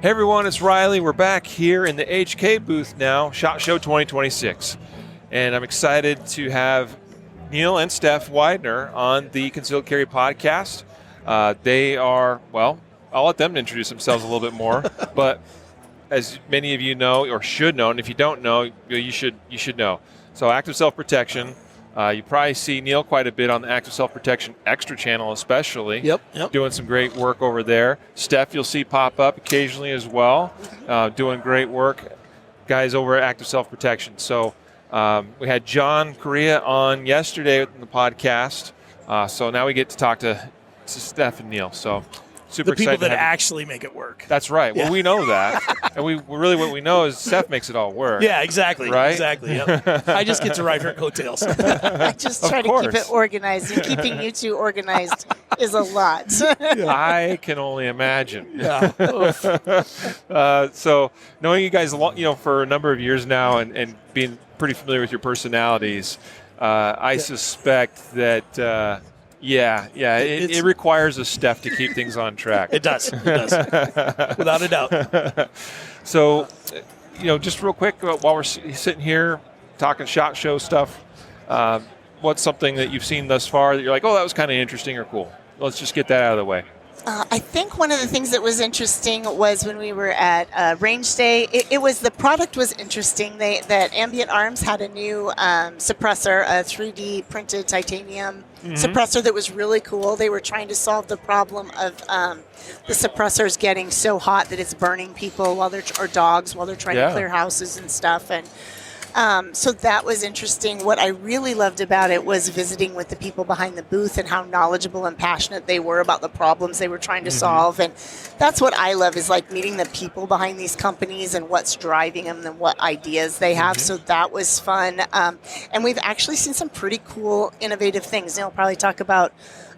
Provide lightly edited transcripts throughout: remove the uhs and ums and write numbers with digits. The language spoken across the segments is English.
Hey everyone, it's Riley. We're back here in the HK booth now, SHOT Show 2026. And I'm excited to have Neil and Steph Wiedner on the Concealed Carry podcast. They are, well, I'll let them introduce themselves a little bit more. But as many of you know, or should know, and if you don't know, you should know. So active self-protection. You probably see Neil quite a bit on the Active Self-Protection Extra channel especially. Yep. Doing some great work over there. Steph you'll see pop up occasionally as well. Doing great work. Guys over at Active Self-Protection. So we had John Correa on yesterday in the podcast. So now we get to talk to Steph and Neil. So super the people excited that actually make it work. That's right. Yeah. Well, we know that. And what we know is Steph makes it all work. Yeah, exactly. Right? Exactly. Yep. I just get to ride her coattails. I just try to keep it organized, and keeping you two organized is a lot. I can only imagine. Yeah. So knowing you guys for a number of years now and being pretty familiar with your personalities, I suspect that it requires a Steph to keep things on track. It does. Without a doubt. So, just real quick, while we're sitting here talking SHOT Show stuff, what's something that you've seen thus far that you're like, oh, that was kind of interesting or cool? Let's just get that out of the way. I think one of the things that was interesting was when we were at Range Day. The product was interesting. That Ambient Arms had a new suppressor, a 3D printed titanium suppressor that was really cool. They were trying to solve the problem of the suppressors getting so hot that it's burning people or dogs while they're trying to clear houses and stuff. And so that was interesting. What I really loved about it was visiting with the people behind the booth and how knowledgeable and passionate they were about the problems they were trying to solve. And that's what I love, is like meeting the people behind these companies and what's driving them and what ideas they have. So that was fun. And we've actually seen some pretty cool, innovative things. They'll probably talk about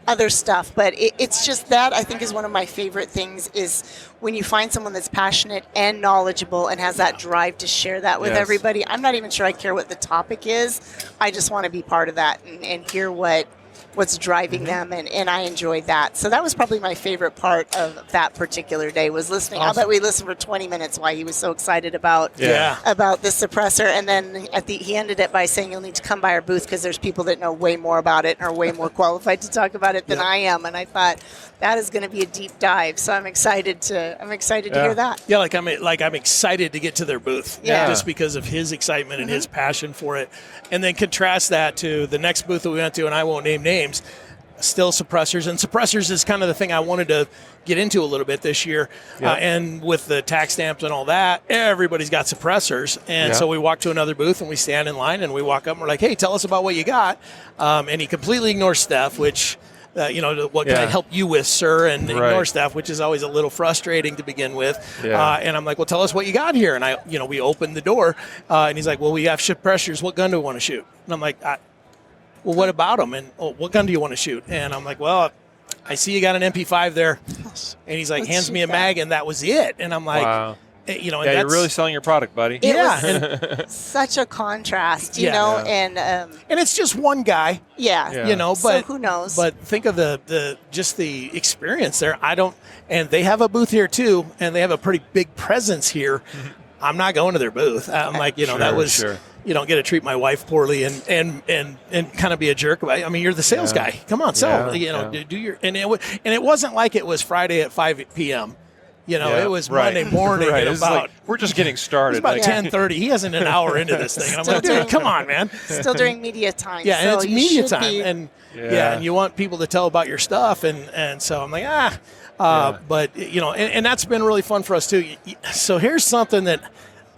other stuff, but it's just that I think is one of my favorite things, is when you find someone that's passionate and knowledgeable and has that drive to share that with everybody. I'm not even sure I care what the topic is. I just want to be part of that and hear what's driving them, and I enjoyed that. So that was probably my favorite part of that particular day, was listening. Awesome. I bet we listened for 20 minutes why he was so excited about the suppressor, and then he ended it by saying, you'll need to come by our booth because there's people that know way more about it and are way more qualified to talk about it than I am. And I thought that is going to be a deep dive, so I'm excited to hear that. Yeah, I'm excited to get to their booth, just because of his excitement and his passion for it. And then contrast that to the next booth that we went to, and I won't name names, still suppressors. And suppressors is kind of the thing I wanted to get into a little bit this year. And with the tax stamps and all that, everybody's got suppressors. And so we walk to another booth and we stand in line and we walk up and we're like, hey, tell us about what you got. And he completely ignores Steph, which, what can I help you with, sir? And ignore Steph, which is always a little frustrating to begin with. And I'm like, well, tell us what you got here. And we opened the door and he's like, well, we have suppressors. What gun do we want to shoot? And I'm like, well, what about them? And what gun do you want to shoot? And I'm like, well, I see you got an MP5 there. And he's like, hands me a mag, and that was it. And I'm like, wow. You're really selling your product, buddy. It was such a contrast, and it's just one guy. But so who knows? But think of the experience there. And they have a booth here too, and they have a pretty big presence here. I'm not going to their booth. I'm like, that was. Sure. You don't get to treat my wife poorly and kind of be a jerk about it. I mean, you're the sales guy. Come on, sell. Do your and it wasn't like it was Friday at 5 p.m. It was Monday morning at about. We're just getting started. It's about 10:30. He hasn't an hour into this thing. And I'm like, dude, come on, man. Still during media time. Yeah, and it's media time, and you want people to tell about your stuff, and so I'm like, but and that's been really fun for us too. So here's something that.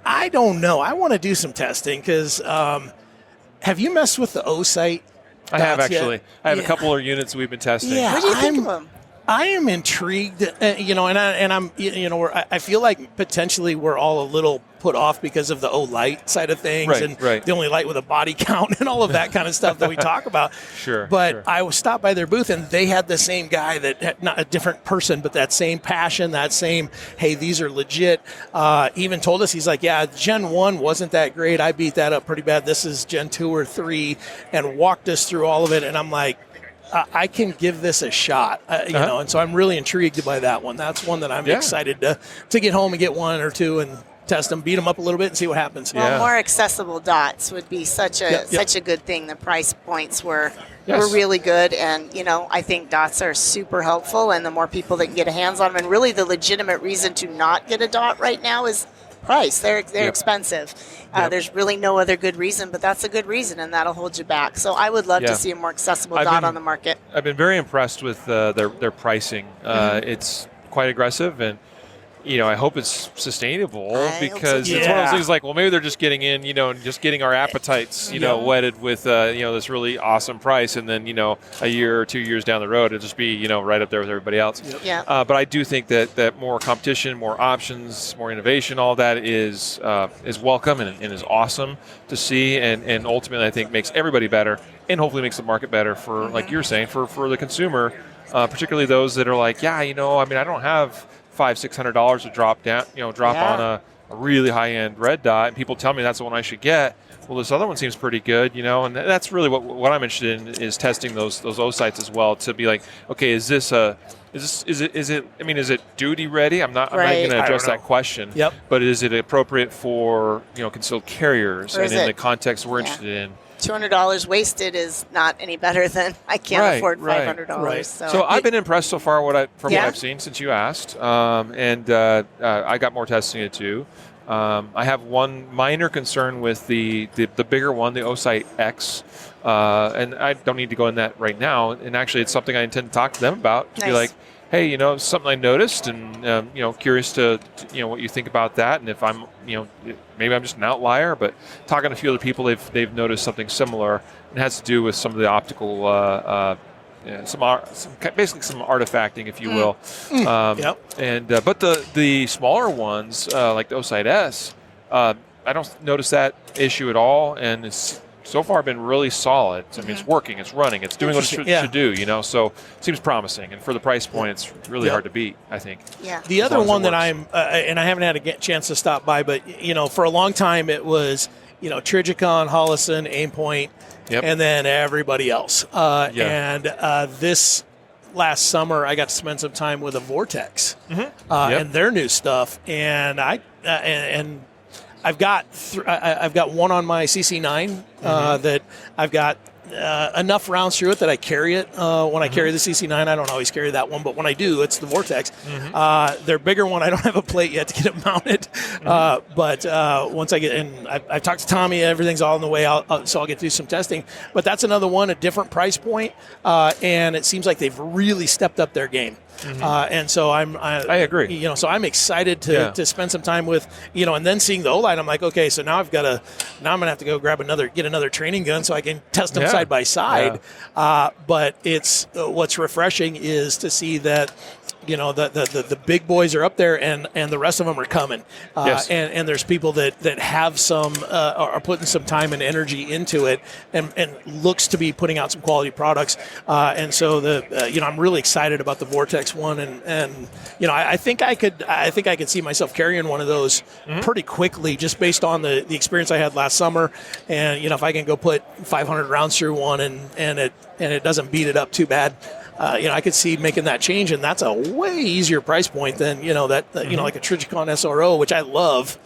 I don't know. I want to do some testing because have you messed with the O-Sight? I have, actually. I have a couple of units we've been testing. Yeah, what do you think of them? I am intrigued, and I'm, I feel like potentially we're all a little put off because of the light side of things, the only light with a body count and all of that kind of stuff that we talk about. But I was stopped by their booth and they had the same guy that, not a different person, but that same passion, that same, hey, these are legit. Even told us, he's like, yeah, Gen 1 wasn't that great. I beat that up pretty bad. This is Gen 2 or 3, and walked us through all of it. And I'm like, I can give this a shot, you know, and so I'm really intrigued by that one. That's one that I'm excited to get home and get one or two and test them, beat them up a little bit, and see what happens. Well, more accessible dots would be such a good thing. The price points were really good, and you know, I think dots are super helpful. And the more people that can get a hands on them, and really the legitimate reason to not get a dot right now is price. They're expensive. There's really no other good reason, but that's a good reason, and that'll hold you back. So I would love to see a more accessible dot on the market. I've been very impressed with their pricing. It's quite aggressive, and you know, I hope it's sustainable because it's one of those things like, well, maybe they're just getting in, you know, and just getting our appetites, you know, whetted with, you know, this really awesome price. And then, you know, a year or 2 years down the road, it'll just be, you know, right up there with everybody else. But I do think that more competition, more options, more innovation, all that is welcome and is awesome to see. And ultimately, I think makes everybody better and hopefully makes the market better for, like you're saying, for the consumer, particularly those that are like, you know, I mean, I don't have $500-600 to drop on a really high-end red dot, and people tell me that's the one I should get. Well, this other one seems pretty good, you know, and that's really what I'm interested in, is testing those sites as well, to be like, okay, is it duty ready? I'm not going to address that question. But is it appropriate for, you know, concealed carriers and in the context we're interested in? $200 wasted is not any better than I can't afford $500. So I've been impressed so far from what I've seen since you asked, and I got more testing to do. I have one minor concern with the bigger one, the Osite X, and I don't need to go in that right now. And actually, it's something I intend to talk to them about, to be like, hey, you know, something I noticed, and you know, curious to you know what you think about that, and if I'm, you know, maybe I'm just an outlier, but talking to a few other people, they've noticed something similar. It has to do with some of the optical, basically some artifacting, if you will. And but the smaller ones, like the Osite S, I don't notice that issue at all, and it's so far been really solid. I mean, it's working, it's running, it's doing what it should do, you know, so it seems promising. And for the price point, it's really hard to beat, I think. The other one that I'm, and I haven't had a chance to stop by, but, you know, for a long time it was, you know, Trijicon, Holosun, Aimpoint, and then everybody else. And this last summer, I got to spend some time with a Vortex and their new stuff. And I've got one on my CC9 that I've got enough rounds through it that I carry it. When I carry the CC9, I don't always carry that one, but when I do, it's the Vortex. Their bigger one, I don't have a plate yet to get it mounted. But once I get in, I've talked to Tommy, everything's all on the way out, so I'll get to do some testing. But that's another one, a different price point, and it seems like they've really stepped up their game. And so I agree. You know, so I'm excited to spend some time with, you know, and then seeing the Olight, I'm like, okay, so now I'm gonna have to go get another training gun so I can test them side by side. But it's what's refreshing is to see that, you know, the big boys are up there and the rest of them are coming. And there's people that have some are putting some time and energy into it and looks to be putting out some quality products. And so you know, I'm really excited about the Vortex one, and you know, I think I could see myself carrying one of those pretty quickly, just based on the experience I had last summer. And you know, if I can go put 500 rounds through one and it doesn't beat it up too bad, you know, I could see making that change, and that's a way easier price point than, you know, that you know, like a Trijicon SRO, which I love.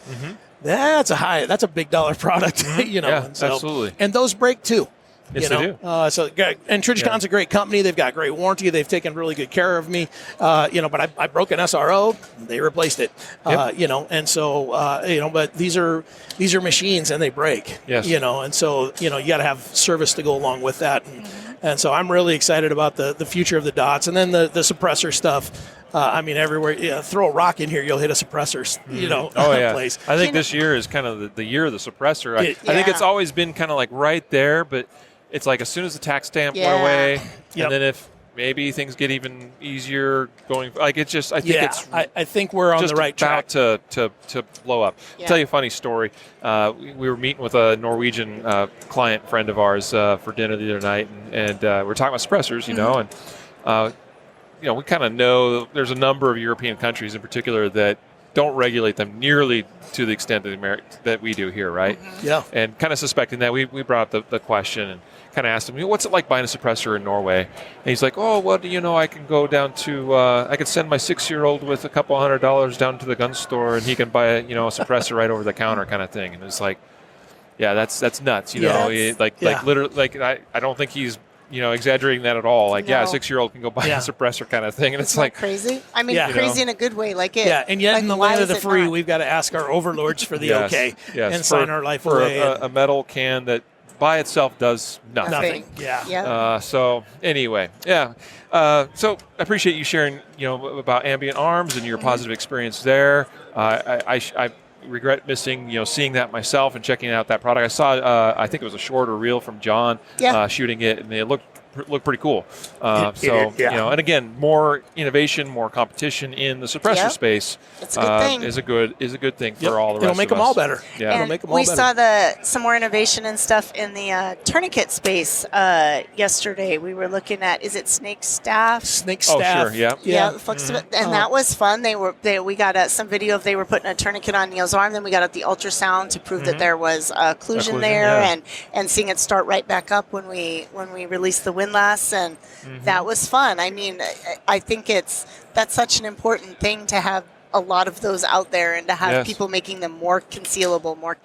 That's a big dollar product, you know. And so, absolutely. And those break too. Yes, you know? they do. And Trigicon's a great company. They've got great warranty. They've taken really good care of me. You know, but I broke an SRO. They replaced it. You know, and so you know, but these are machines and they break. You know, and so, you know, you got to have service to go along with that. And so I'm really excited about the future of the dots, and then the suppressor stuff. I mean, everywhere, throw a rock in here, you'll hit a suppressor, you know, place. I think this year is kind of the year of the suppressor. I think it's always been kind of like right there, but it's like as soon as the tax stamp went away, and then if maybe things get even easier going, like it's just, I think we're on the right track to blow up. I'll tell you a funny story. We were meeting with a Norwegian client friend of ours for dinner the other night, and we were talking about suppressors, you know, and you know, we kind of know there's a number of European countries in particular that don't regulate them nearly to the extent that we do here, right? Yeah. And kind of suspecting that, we brought up the question and kind of asked him, what's it like buying a suppressor in Norway? And he's like, oh, well, I can go down to, I could send my 6-year-old with a couple $100 down to the gun store, and he can buy a suppressor right over the counter kind of thing. And it's like, yeah, that's nuts, like literally, like I don't think he's exaggerating that at all. Like, a 6-year-old can go buy a suppressor kind of thing, and it's like crazy. I mean, crazy in a good way. Like it. Yeah, and yet like, in the land of the free, we've got to ask our overlords for the okay and sign our life away. A metal can that by itself does nothing. Yeah. So anyway, so I appreciate you sharing, about Ambient Arms and your positive experience there. I regret missing, seeing that myself and checking out that product. I saw, I think it was a short or reel from John shooting it, and it looked pretty cool. And again, more innovation, more competition in the suppressor space. It's a good thing. Is a good thing for all the rest of us. It'll make them all better. Yeah, and it'll make them all better. We saw some more innovation and stuff in the tourniquet space yesterday. We were looking at, is it Snake Staff? Snake Staff. Oh, sure, Yeah, and that was fun. We got some video of they were putting a tourniquet on Neil's arm. Then we got the ultrasound to prove that there was occlusion there, and seeing it start right back up when we released the windlass, and that was fun. I mean, I think that's such an important thing to have a lot of those out there, and to have people making them more concealable, more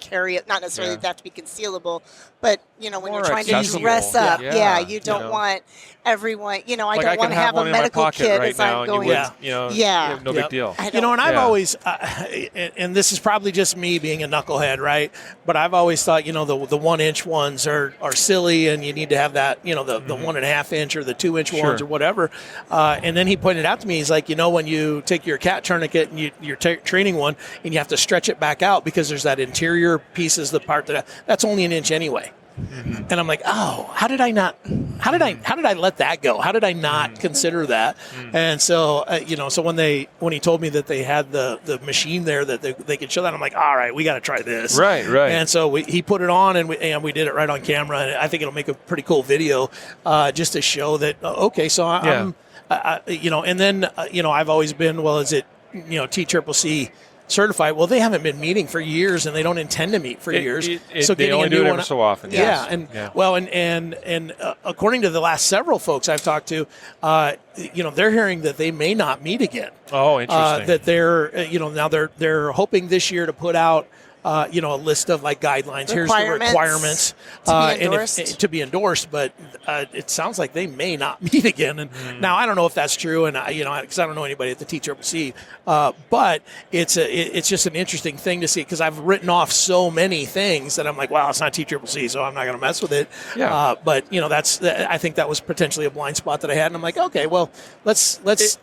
not necessarily they have to be concealable, but when more you're trying accessible. to dress up, you don't know. want everyone, I Like don't want to have a medical kit right as now, I'm going. No big deal. And I've always, and this is probably just me being a knucklehead, right? But I've always thought, the 1-inch ones are silly, and you need to have that, the 1.5 inch or the 2-inch ones or whatever. And then he pointed out to me, he's like, when you take your cat tourniquet and you're training one, and you have to stretch it back out because there's that interior piece is the part that's only 1 inch anyway. And I'm like, oh, how did I let that go? How did I not consider that? And so, so when he told me that they had the machine there that they could show that, I'm like, all right, we got to try this. Right. And so he put it on, and we did it right on camera. And I think it'll make a pretty cool video, just to show that, okay, so I'm, and then, I've always been, well, is it, TCCC certified? Well, they haven't been meeting for years, and they don't intend to meet for years. So they only do it every so often. And according to the last several folks I've talked to, they're hearing that they may not meet again. Oh, interesting. That they're, now they're hoping this year to put out, a list of like guidelines. Here's the requirements to be endorsed, but it sounds like they may not meet again. And now I don't know if that's true, and because I don't know anybody at the TCCC, but it's just an interesting thing to see, because I've written off so many things that I'm like, wow, it's not TCCC, so I'm not going to mess with it. Yeah. But I think that was potentially a blind spot that I had, and I'm like, okay, well, let's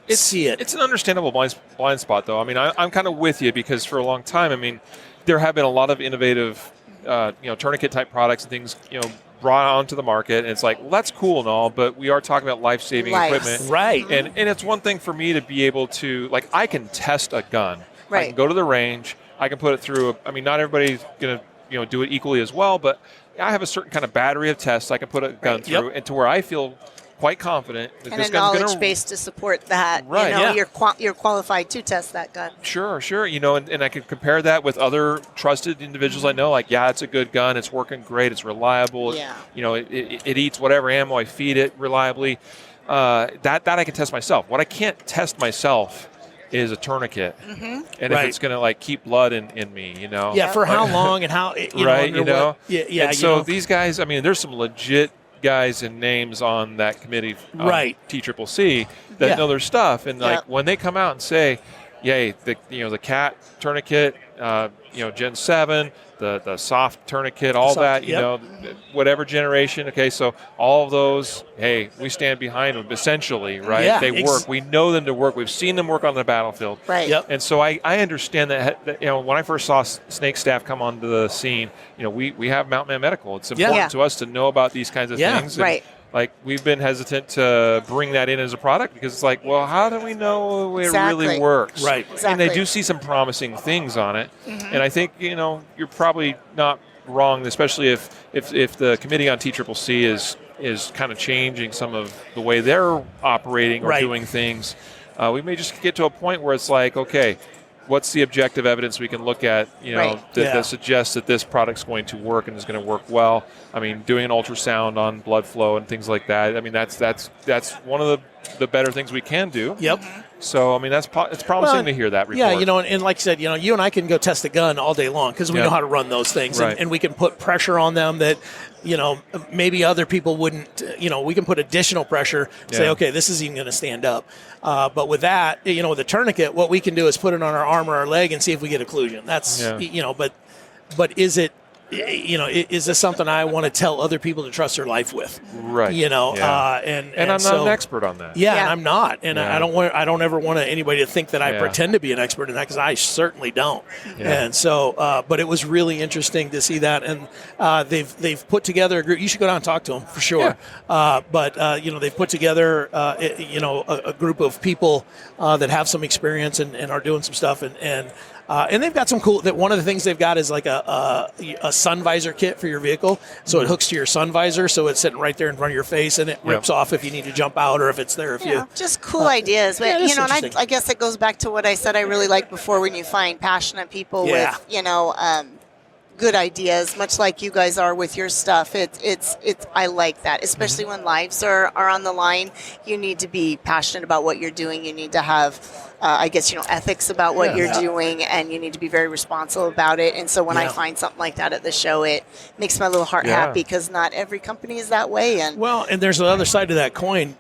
see it. It's an understandable blind spot, though. I mean, I'm kind of with you, because for a long time, I mean, there have been a lot of innovative, tourniquet type products and things, brought onto the market. And it's like, well, that's cool and all, but we are talking about life-saving equipment. Right. And it's one thing for me to be able to, like, I can test a gun. Right. I can go to the range. I can put it through. Not everybody's going to, do it equally as well, but I have a certain kind of battery of tests I can put a gun through, and to where I feel quite confident that and this a gun's knowledge base to support that. Right. You're qualified to test that gun. Sure. And I can compare that with other trusted individuals I know. Like, it's a good gun. It's working great. It's reliable. Yeah. It eats whatever ammo I feed it reliably. That I can test myself. What I can't test myself is a tourniquet, and if it's going to keep blood in me, Yeah. For how long and how? And so these guys. There's some legit guys and names on that committee, TCCC, that know their stuff, and when they come out and say, "Yay, the cat tourniquet, Gen 7, the soft tourniquet, all that, whatever generation." Okay, so all of those, hey, we stand behind them essentially, right? Yeah, they work. We know them to work. We've seen them work on the battlefield, right? Yep. And so I understand that. When I first saw Snake Staff come onto the scene, we have Mountain Man Medical. It's important to us to know about these kinds of things. And, right. like, we've been hesitant to bring that in as a product, because it's like, well, how do we know it really works? Right. Exactly. And they do see some promising things on it. And I think, you're probably not wrong, especially if the Committee on TCCC is kind of changing some of the way they're operating or doing things. We may just get to a point where it's like, okay, what's the objective evidence we can look at, that suggests that this product's going to work and is going to work well. I mean, doing an ultrasound on blood flow and things like that. I mean, that's one of the better things we can do. Yep. So, I mean, it's promising to hear that report. Yeah, and like I said, you and I can go test a gun all day long because we know how to run those things. Right. And we can put pressure on them that, maybe other people wouldn't, we can put additional pressure, say, okay, this is even going to stand up. But with that, with a tourniquet, what we can do is put it on our arm or our leg and see if we get occlusion. That's, but is it, is this something I want to tell other people to trust their life with? Right. And I'm not an expert on that. Yeah, and I'm not, and I don't ever want anybody to think that I pretend to be an expert in that because I certainly don't. Yeah. And so, but it was really interesting to see that, and they've put together a group. You should go down and talk to them for sure. Yeah. But they've put together a group of people that have some experience and are doing some stuff, and they've got some cool. That one of the things they've got is like a sun visor kit for your vehicle, so it hooks to your sun visor, so it's sitting right there in front of your face, and it rips off if you need to jump out or if it's there. Just cool ideas. But and I guess it goes back to what I said. I really like before when you find passionate people with good ideas, much like you guys are with your stuff. It's I like that, especially when lives are on the line. You need to be passionate about what you're doing. You need to have ethics about what you're doing, and you need to be very responsible about it. And so when I find something like that at the show, it makes my little heart happy because not every company is that way. And there's the other side of that coin.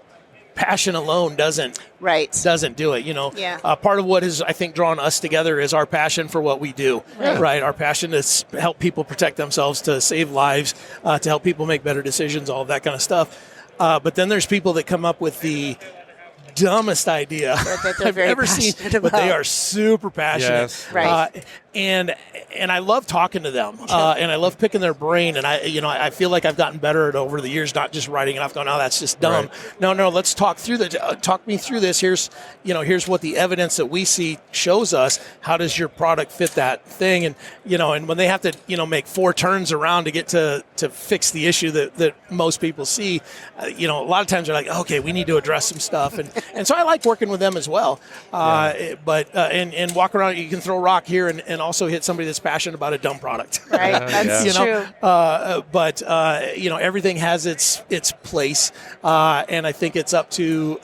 Passion alone doesn't do it. Part of what is, I think, drawn us together is our passion for what we do. Right. Our passion to help people protect themselves, to save lives, to help people make better decisions, all of that kind of stuff. But then there's people that come up with the dumbest idea I've ever seen, but they are super passionate. Yes. Right. And I love talking to them, and I love picking their brain. And I feel like I've gotten better at it over the years, not just writing it off, going, "Oh, that's just dumb." Right. No, let's talk through talk me through this. Here's what the evidence that we see shows us. How does your product fit that thing? And and when they have to make 4 turns around to get to fix the issue that most people see, a lot of times they're like, "Okay, we need to address some stuff." And so I like working with them as well. But and walk around, you can throw a rock here and also hit somebody that's passionate about a dumb product. Right, that's true. But everything has its place, and I think it's up to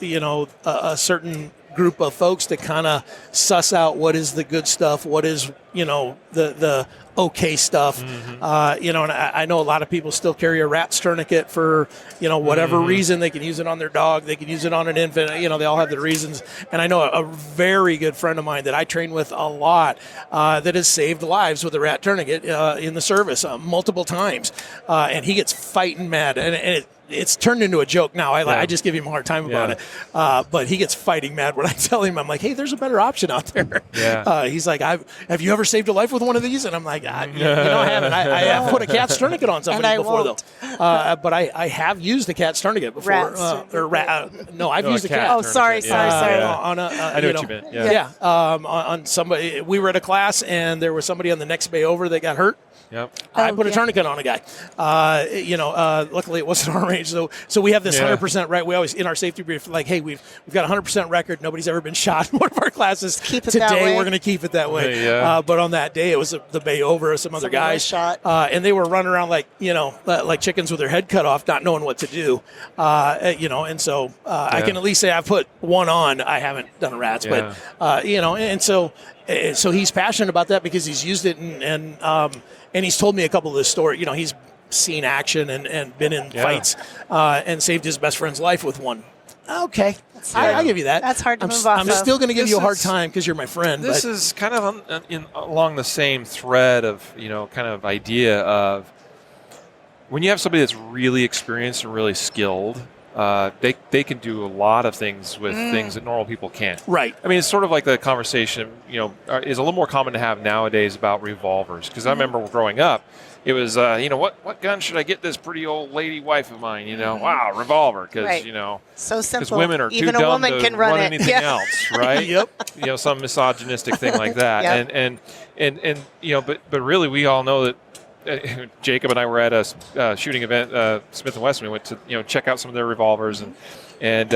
a certain group of folks to kind of suss out what is the good stuff, what is the okay stuff. And I know a lot of people still carry a rat's tourniquet for whatever reason. They can use it on their dog, they can use it on an infant. They all have their reasons. And I know a very good friend of mine that I train with a lot that has saved lives with a rat tourniquet in the service multiple times, and he ggets fighting mad, and it's turned into a joke now. I just give him a hard time about it. But he gets fighting mad when I tell him, I'm like, hey, there's a better option out there. He's like, have you ever saved a life with one of these? And I'm like, I haven't. I have put a cat's tourniquet on somebody before, though. But I have used the cat's tourniquet before. I've used a cat. Oh, sorry. I know what you meant. On somebody, we were at a class, and there was somebody on the next bay over that got hurt. Yep. I put a tourniquet on a guy. Luckily it wasn't our range. So we have this 100% right. We always in our safety brief like, hey, we've got 100% record. Nobody's ever been shot in one of our classes. Today we're going to keep it that way. But on that day it was the bay over. Some other guys shot, and they were running around like chickens with their head cut off, not knowing what to do. And so I can at least say I've put one on. I haven't done a rat's, but and so he's passionate about that because he's used it and he's told me a couple of his stories. He's seen action and been in fights and saved his best friend's life with one. Okay, I'll give you that. That's hard to move off I'm still going to give you a hard time because you're my friend. This is kind of along the same thread of, kind of idea of when you have somebody that's really experienced and really skilled, they can do a lot of things with things that normal people can't. Right. I mean, it's sort of like the conversation, is a little more common to have nowadays about revolvers. Because I remember growing up, it was, what gun should I get this pretty old lady wife of mine? Wow, revolver. Because, so simple. Because women are even too dumb woman to can run it. anything else, right? Yep. Some misogynistic thing like that. But really, we all know that. Jacob and I were at a shooting event, Smith & Wesson. We went to check out some of their revolvers, and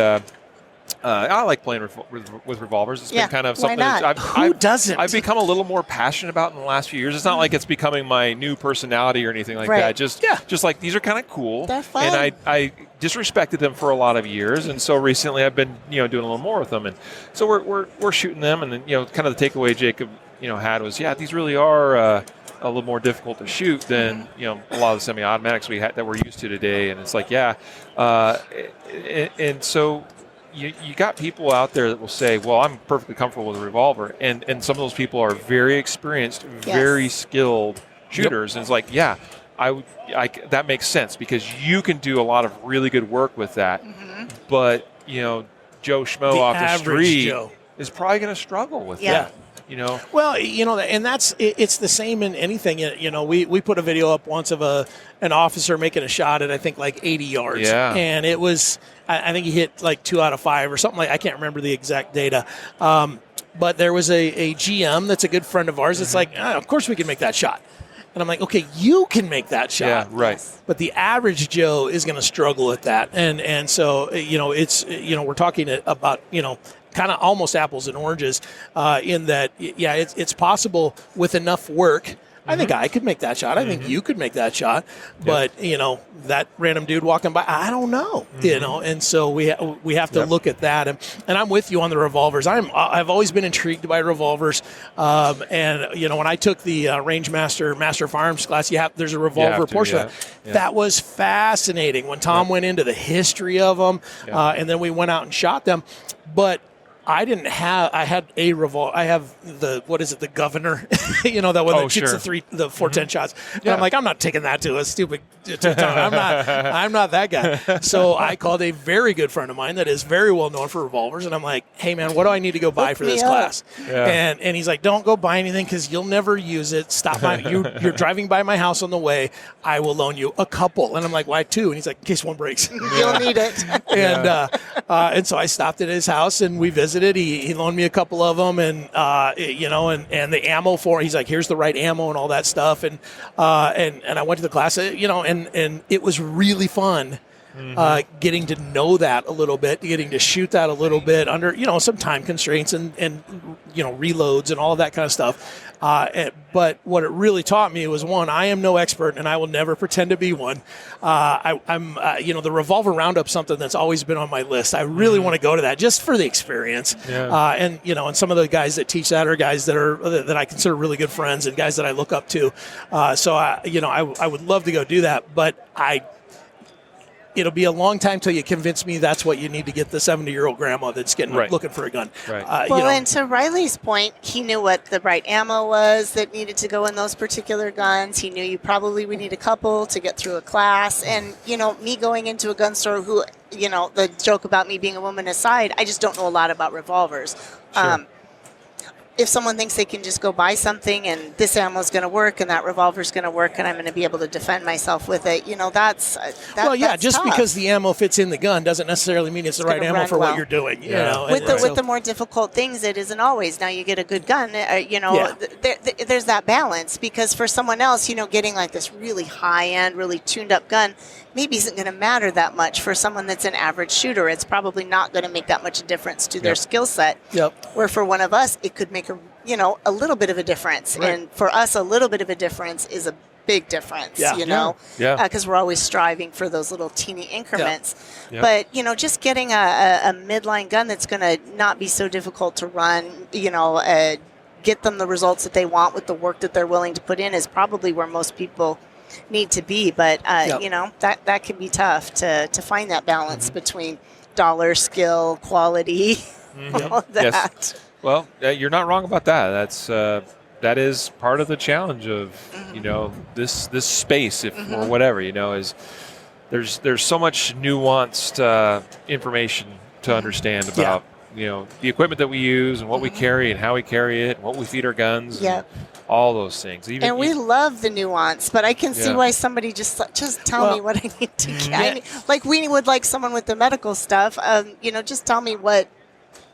I like playing with revolvers. It's been kind of something not? Who doesn't? I've become a little more passionate about in the last few years. It's not like it's becoming my new personality or anything like that. Just like these are kind of cool. They're fun. And I disrespected them for a lot of years, and so recently I've been doing a little more with them, and so we're shooting them, and then kind of the takeaway Jacob had was these really are a little more difficult to shoot than a lot of the semi-automatics that we're used to today, and it's like and so. You got people out there that will say, well, I'm perfectly comfortable with a revolver. And some of those people are very experienced, very skilled shooters. And it's like, that makes sense because you can do a lot of really good work with that. Mm-hmm. But, Joe Schmo off the street is probably going to struggle with that. Well, and it's the same in anything. We put a video up once of an officer making a shot at I think like 80 yards, and it was I think he hit like 2 out of 5 or something I can't remember the exact data. But there was a GM that's a good friend of ours. It's like, of course we can make that shot. And I'm like, okay, you can make that shot. Yeah, right. But the average Joe is going to struggle at that. And so, it's, we're talking about, kind of almost apples and oranges in that, it's possible with enough work. I think I could make that shot. I think you could make that shot. But, that random dude walking by, I don't know, and so we have to look at that. And I'm with you on the revolvers. I've always been intrigued by revolvers. And, when I took the Master Firearms class, there's a revolver portion of that. That was fascinating when Tom went into the history of them. And then we went out and shot them. But I had a revolver. I have the Governor, that one that shoots the 410 shots. And I'm like, I'm not taking that to a stupid time. I'm not that guy. So I called a very good friend of mine that is very well known for revolvers. And I'm like, hey man, what do I need to go buy for this class? Yeah. And he's like, don't go buy anything because you'll never use it. Stop by. You're driving by my house on the way. I will loan you a couple. And I'm like, why 2? And he's like, in case one breaks. You'll need it. And so I stopped at his house and we visited. He loaned me a couple of them, and and the ammo for. He's like, here's the right ammo and all that stuff, and I went to the class, and it was really fun. Getting to know that a little bit, getting to shoot that a little bit under some time constraints and reloads and all of that kind of stuff. But what it really taught me was, one, I am no expert and I will never pretend to be one. I'm the revolver roundup, something that's always been on my list. I really want to go to that just for the experience. And some of the guys that teach that are guys that I consider really good friends and guys that I look up to. So I would love to go do that, but it'll be a long time till you convince me that's what you need to get the 70-year-old grandma that's looking for a gun. Right. And to Riley's point, he knew what the right ammo was that needed to go in those particular guns. He knew we need a couple to get through a class. And, me going into a gun store who, the joke about me being a woman aside, I just don't know a lot about revolvers. Sure. If someone thinks they can just go buy something and this ammo is going to work and that revolver is going to work and I'm going to be able to defend myself with it, that's just tough. Because the ammo fits in the gun doesn't necessarily mean it's the right ammo for what you're doing. With the more difficult things, it isn't always. Now you get a good gun, there's that balance, because for someone else, getting like this really high-end, really tuned-up gun maybe isn't going to matter that much. For someone that's an average shooter, it's probably not going to make that much difference to their skill set. Where for one of us, it could make a little bit of a difference. Right. And for us, a little bit of a difference is a big difference, because we're always striving for those little teeny increments. But, just getting a midline gun that's going to not be so difficult to run, get them the results that they want with the work that they're willing to put in is probably where most people need to be. But, that can be tough to find that balance between dollar, skill, quality, all of that. Yes. Well, you're not wrong about that. That is part of the challenge of this space, or whatever, is there's so much nuanced information to understand about the equipment that we use and what we carry and how we carry it and what we feed our guns. And all those things. We love the nuance, but I can see why somebody just tell me what I need to get. Like we would like someone with the medical stuff. Just tell me what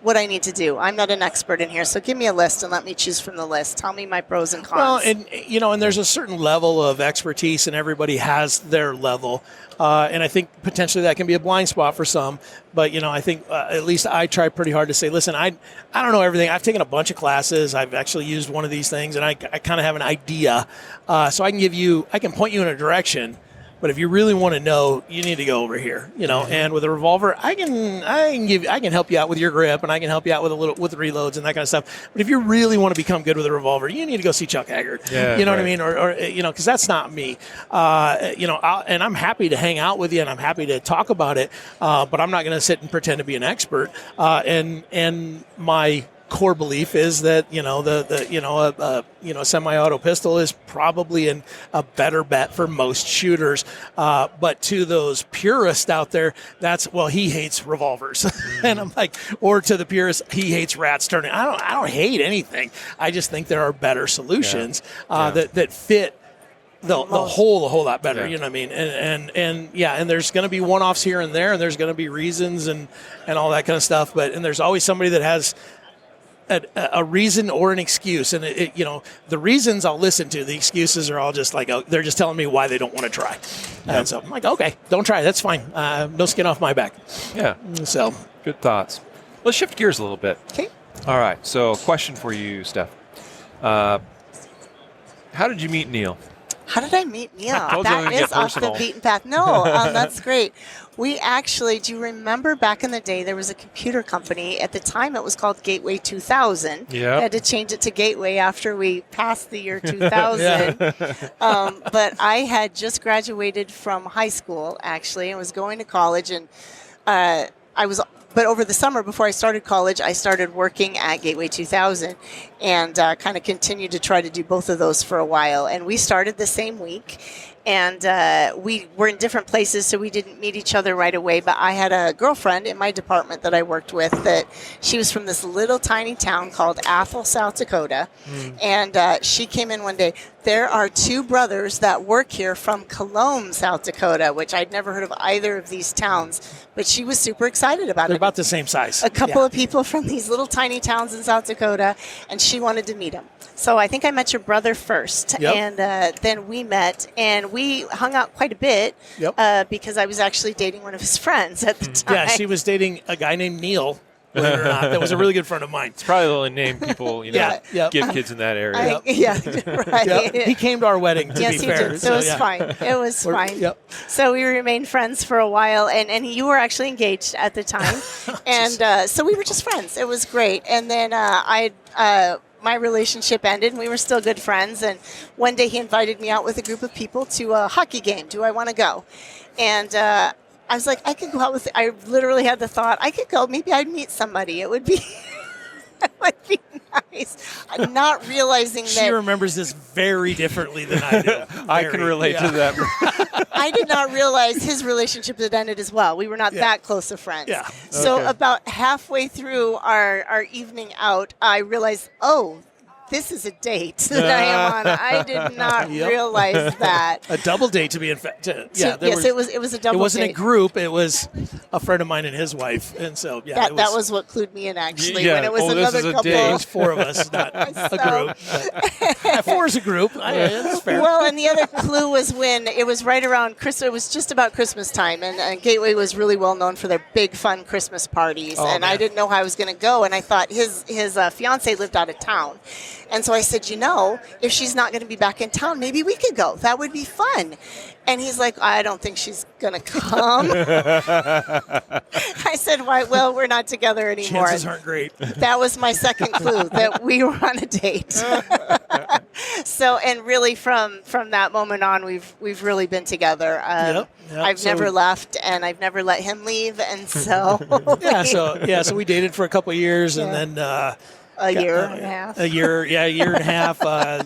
what I need to do. I'm not an expert in here, so give me a list and let me choose from the list. Tell me my pros and cons. Well, and there's a certain level of expertise, and everybody has their level. And I think potentially that can be a blind spot for some. But, I think at least I try pretty hard to say, listen, I don't know everything. I've taken a bunch of classes. I've actually used one of these things, and I kind of have an idea. So I can point you in a direction. But if you really want to know, you need to go over here, And with a revolver, I can help you out with your grip, and I can help you out with reloads and that kind of stuff. But if you really want to become good with a revolver, you need to go see Chuck Haggard. Yeah, what I mean, or because that's not me. And I'm happy to hang out with you, and I'm happy to talk about it. But I'm not going to sit and pretend to be an expert. And my core belief is that a semi-auto pistol is probably a better bet for most shooters, but to those purists out there, he hates revolvers, and I'm like, or to the purists, he hates rats turning. I don't hate anything. I just think there are better solutions that fit the whole a whole lot better. You know what I mean? And there's going to be one-offs here and there, and there's going to be reasons and all that kind of stuff. And there's always somebody that has a reason or an excuse, and the reasons I'll listen to. The excuses are all just like they're just telling me why they don't want to try, and so I'm like, okay, don't try. That's fine. No skin off my back. Yeah. So good thoughts. Let's shift gears a little bit. Okay. All right. So, question for you, Steph. How did you meet Neil? How did I meet Neil? That That is off the beaten path. No, that's great. We actually, do you remember back in the day, there was a computer company. At the time, it was called Gateway 2000. Yeah. I had to change it to Gateway after we passed the year 2000. But I had just graduated from high school, actually, and was going to college. And but over the summer before I started college, I started working at Gateway 2000 and kind of continued to try to do both of those for a while. And we started the same week. And we were in different places, so we didn't meet each other right away. But I had a girlfriend in my department that I worked with that she was from this little tiny town called Athol, South Dakota. And she came in one day. There are two brothers that work here from Cologne, South Dakota, which I'd never heard of either of these towns. But she was super excited about it. They're about the same size. A couple of people from these little tiny towns in South Dakota, and she wanted to meet him. So I think I met your brother first, and then we met, and we hung out quite a bit because I was actually dating one of his friends at the time. Yeah, she was dating a guy named Neil, believe it or not. That was a really good friend of mine. It's probably the only name people give kids in that area. Right. He came to our wedding, to yes, be he fair. did. So it was fine. It was fine. So we remained friends for a while, and you were actually engaged at the time. And so we were just friends. It was great. And then my relationship ended, and we were still good friends. And one day he invited me out with a group of people to a hockey game. Do I want to go? And I was like, I could go out with. I literally had the thought, I could go. Maybe I'd meet somebody. It would be, it would be nice. I'm not realizing that she remembers this very differently than I do. I can relate to that. I did not realize his relationship had ended as well. We were not that close of friends. Yeah. So about halfway through our evening out, I realized, this is a date that I am on. I did not realize that. A double date, to be in fact. It was a double date. It wasn't a group. It was a friend of mine and his wife. And so, that was what clued me in, actually. Yeah. When it was this another is a couple. date. It was four of us, not a group. Four is a group. That's fair. Well, and the other clue was when it was right around Christmas. It was just about Christmas time, and Gateway was really well known for their big, fun Christmas parties. And I didn't know how I was going to go, and I thought his fiance lived out of town. And so I said, if she's not going to be back in town, maybe we could go. That would be fun. And he's like, I don't think she's going to come. I said, why? Well, we're not together anymore. Chances aren't great. That was my second clue, that we were on a date. So, and really from that moment on, we've really been together. I've never left, and I've never let him leave. And so. So we dated for a couple of years, and then. A year and a half. A year and a half.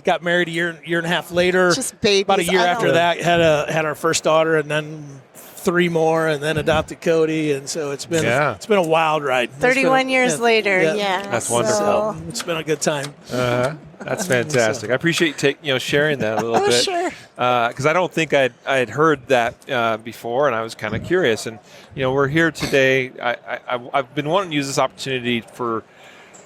Got married a year and a half later. Just babies. About a year after that, had our first daughter, and then 3 more, and then adopted Cody, and so it's been a wild ride. 31 years later, That's wonderful. So. It's been a good time. That's fantastic. I appreciate you sharing that a little bit. Sure. because I don't think I'd heard that before, and I was kind of curious. And we're here today. I've been wanting to use this opportunity for.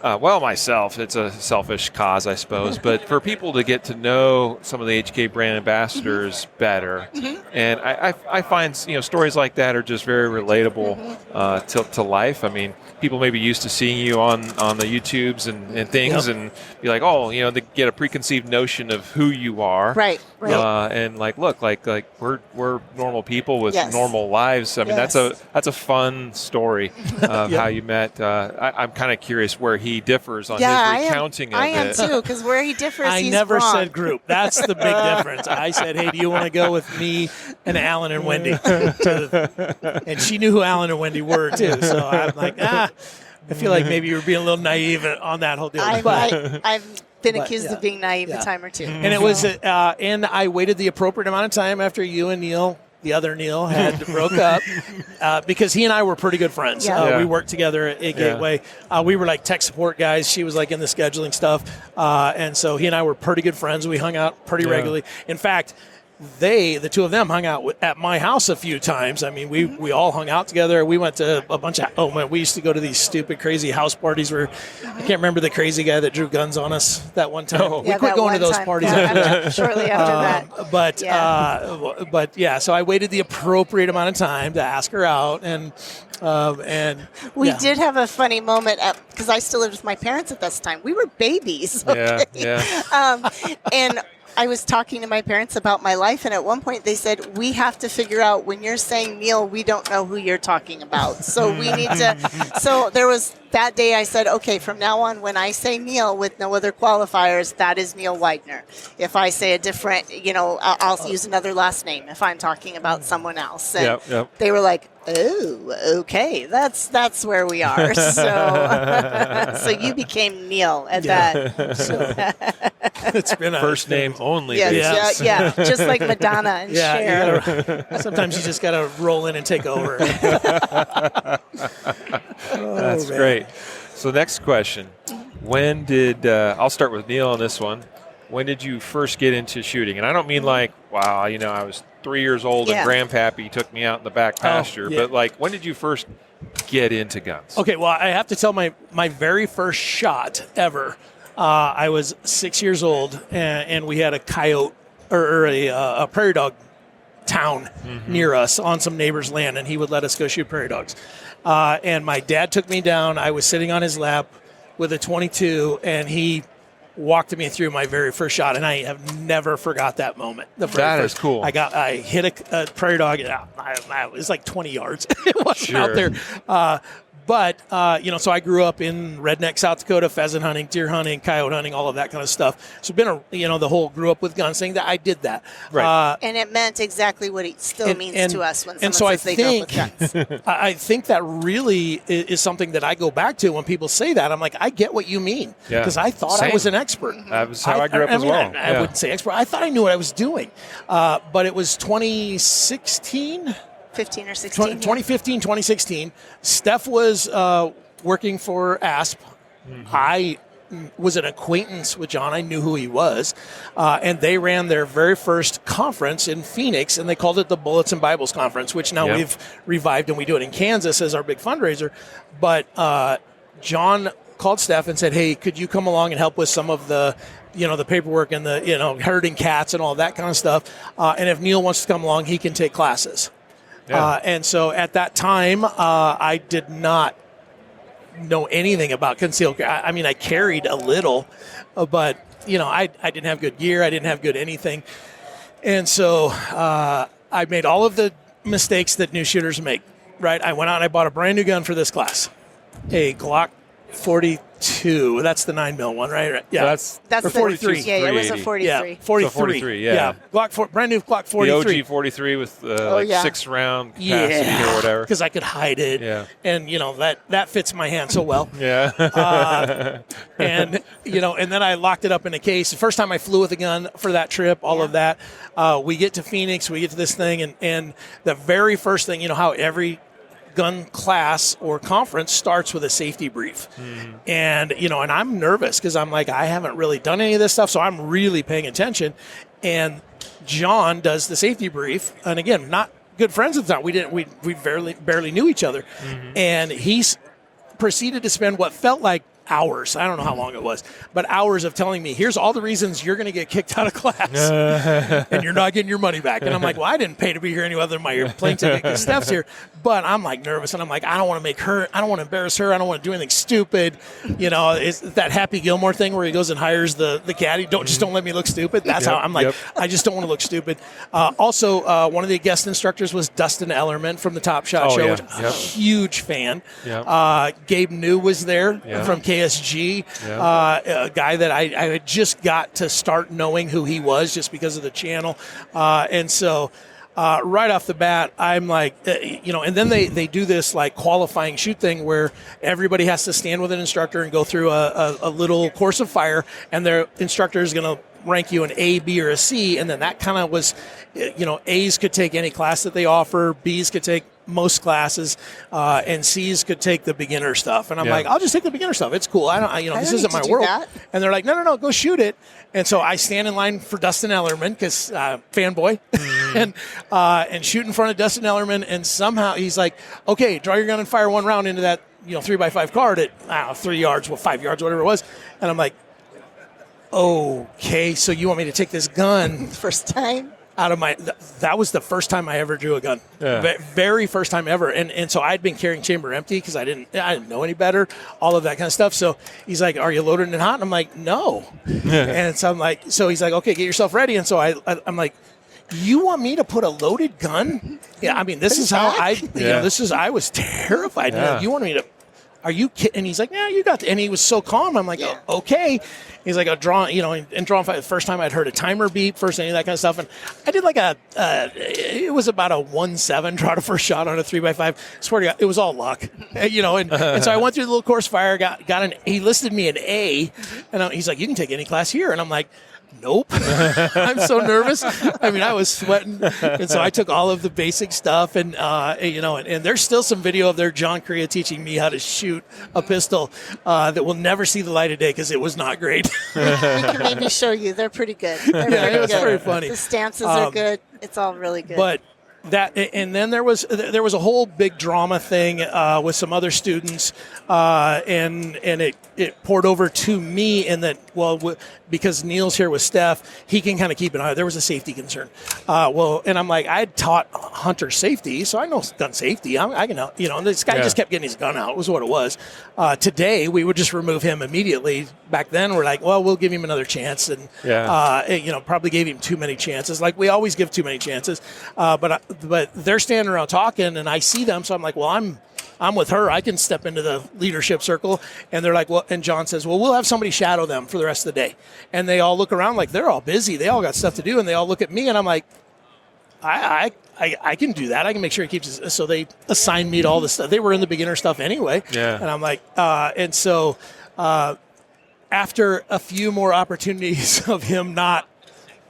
Myself, it's a selfish cause, I suppose, but for people to get to know some of the HK brand ambassadors better. And I find, stories like that are just very relatable to life. I mean, people may be used to seeing you on the YouTubes and things and be like, they get a preconceived notion of who you are. Right. And look, we're normal people with normal lives. I mean, that's a fun story of how you met. I'm kind of curious where he differs on his recounting of it. I am too, because where he differs, I he's never wrong. said group. That's the big difference. I said, hey, do you want to go with me and Alan and Wendy? And she knew who Alan and Wendy were too. So I'm like, I feel like maybe you were being a little naive on that whole deal. I've been accused of being naive a time or two. And it was, and I waited the appropriate amount of time after you and Neil, the other Neil, had broke up because he and I were pretty good friends. We worked together at Gateway. We were like tech support guys. She was like in the scheduling stuff. And so he and I were pretty good friends. We hung out pretty regularly. In fact, the two of them hung out at my house a few times. I mean, we all hung out together. We went to a bunch of, we used to go to these stupid, crazy house parties where I can't remember the crazy guy that drew guns on us that one time. We quit going to those parties. Shortly after that. But so I waited the appropriate amount of time to ask her out. And we did have a funny moment because I still lived with my parents at this time. We were babies. Okay? And I was talking to my parents about my life, and at one point they said, we have to figure out when you're saying Neil, we don't know who you're talking about. So we need to. So there was that day I said, okay, from now on, when I say Neil with no other qualifiers, that is Neil Weidner. If I say a different, I'll use another last name if I'm talking about someone else. And they were like, oh, okay, that's where we are. So, so you became Neil at that. So. It's been first name only. Yes, just like Madonna and Cher. Sometimes you just got to roll in and take over. That's great. So next question. When did, I'll start with Neil on this one. When did you first get into shooting? And I don't mean like, wow, I was 3 years old and Grandpappy took me out in the back pasture. But when did you first get into guns? Okay, well, I have to tell my very first shot ever. I was 6 years old, and we had a coyote or a prairie dog town near us on some neighbor's land, and he would let us go shoot prairie dogs. And my dad took me down. I was sitting on his lap with a .22, and he walked me through my very first shot, and I have never forgot that moment. That is cool. I hit a prairie dog. It was like 20 yards. It wasn't out there. But, so I grew up in redneck South Dakota, pheasant hunting, deer hunting, coyote hunting, all of that kind of stuff. So grew up with guns, saying that I did that. Right. And it meant exactly what it still means to us when someone says they grew up with guns. I think that really is something that I go back to when people say that. I'm like, I get what you mean. Because I thought I was an expert. That was how I grew up as well. I wouldn't say expert. I thought I knew what I was doing. But it was 2016. 15 or 16. 2015, 2016. Steph was working for ASP. I was an acquaintance with John. I knew who he was. And they ran their very first conference in Phoenix, and they called it the Bullets and Bibles Conference, which now we've revived, and we do it in Kansas as our big fundraiser. But John called Steph and said, hey, could you come along and help with some of the the paperwork and the, herding cats and all that kind of stuff. And if Neil wants to come along, he can take classes. And so at that time, I did not know anything about concealed carry. I mean, I carried a little, but, I didn't have good gear. I didn't have good anything. And so I made all of the mistakes that new shooters make, right? I went out and I bought a brand new gun for this class, a Glock 42. That's the 9mm one, right? Yeah, that's the 43. Yeah, it was a 43. Yeah, 43. So 43, yeah. Brand new Glock 43. The OG 43 with 6-round capacity or whatever. Because I could hide it. Yeah. And that fits my hand so well. Yeah. And then I locked it up in a case. The first time I flew with a gun for that trip, all of that. We get to Phoenix, we get to this thing, and the very first thing, how every gun class or conference starts with a safety brief. And, and I'm nervous because I'm like, I haven't really done any of this stuff, so I'm really paying attention. And John does the safety brief. And again, not good friends at the time. We barely knew each other. And he's proceeded to spend what felt like hours. I don't know how long it was, but hours of telling me, here's all the reasons you're going to get kicked out of class and you're not getting your money back. And I'm like, well, I didn't pay to be here any other than my plane ticket because Steph's here. But I'm like nervous and I'm like, I don't want to embarrass her. I don't want to do anything stupid. It's that Happy Gilmore thing where he goes and hires the caddy. Don't let me look stupid. That's how I'm like, I just don't want to look stupid. Also, one of the guest instructors was Dustin Ellerman from the Top Shot Show, which I'm a huge fan. Gabe New was there from KSG, a guy that I had just got to start knowing who he was just because of the channel. And so right off the bat, I'm like, and then they do this like qualifying shoot thing where everybody has to stand with an instructor and go through a little course of fire, and their instructor is going to rank you an A, B, or a C. And then that kind of was, A's could take any class that they offer, B's could take most classes, and C's could take the beginner stuff. And I'm like, I'll just take the beginner stuff. It's cool. This isn't my world. And they're like, no, go shoot it. And so I stand in line for Dustin Ellerman because fanboy, and shoot in front of Dustin Ellerman. And somehow he's like, okay, draw your gun and fire one round into that 3x5 card at 3 yards, 5 yards, whatever it was. And I'm like, okay, so you want me to take this gun first time out of that was the first time I ever drew a gun. Very first time ever. And so I'd been carrying chamber empty because I didn't know any better, all of that kind of stuff. So he's like, are you loaded and hot? And I'm like, no. And so so he's like, okay, get yourself ready. And so I'm like, you want me to put a loaded gun? Yeah, I mean, this is how I was terrified. Yeah. You wanted me to, are you kidding? And he's like, yeah, you got to. And he was so calm. I'm like, okay. He's like, and drawing fight. The first time I'd heard a timer beep, first any of that kind of stuff. And I did like it was about a 1-7, draw the first shot on a 3x5. Swear to God, it was all luck. And so I went through the little course fire, he listed me an A. And he's like, you can take any class here. And I'm like, nope. I'm so nervous. I mean, I was sweating. And so I took all of the basic stuff and there's still some video of their John Korea teaching me how to shoot a pistol that will never see the light of day because it was not great. We can maybe show you. They're pretty good. It was very funny. The stances are good. It's all really good. But and then there was a whole big drama thing with some other students, and it poured over to me in that, because Neil's here with Steph, he can kind of keep an eye. There was a safety concern. And I'm like, I had taught hunter safety, so I know gun safety. I can, and this guy just kept getting his gun out, was what it was. Today, we would just remove him immediately. Back then, we're like, well, we'll give him another chance. And, probably gave him too many chances. Like we always give too many chances. But they're standing around talking, and I see them, so I'm like, well, I'm with her. I can step into the leadership circle. And they're like, well, and John says, well, we'll have somebody shadow them for the rest of the day. And they all look around like they're all busy. They all got stuff to do. And they all look at me, and I'm like, I can do that. I can make sure he keeps it. So they assigned me to all this stuff. They were in the beginner stuff anyway. Yeah. And I'm like, after a few more opportunities of him not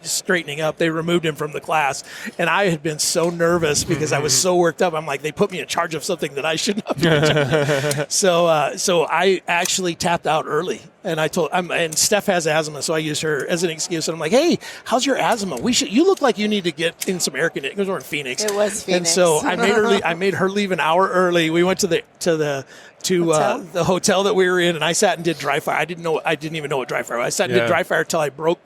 straightening up, they removed him from the class, and I had been so nervous because I was so worked up. I'm like, they put me in charge of something that I should not be in charge of. So I actually tapped out early, and and Steph has asthma, so I used her as an excuse. And I'm like, hey, how's your asthma? You look like you need to get in some air conditioning, because we're in Phoenix. It was Phoenix. And so I made her leave an hour early. We went to the hotel that we were in, and I sat and did dry fire. I didn't even know what dry fire was. I sat and did dry fire till I broke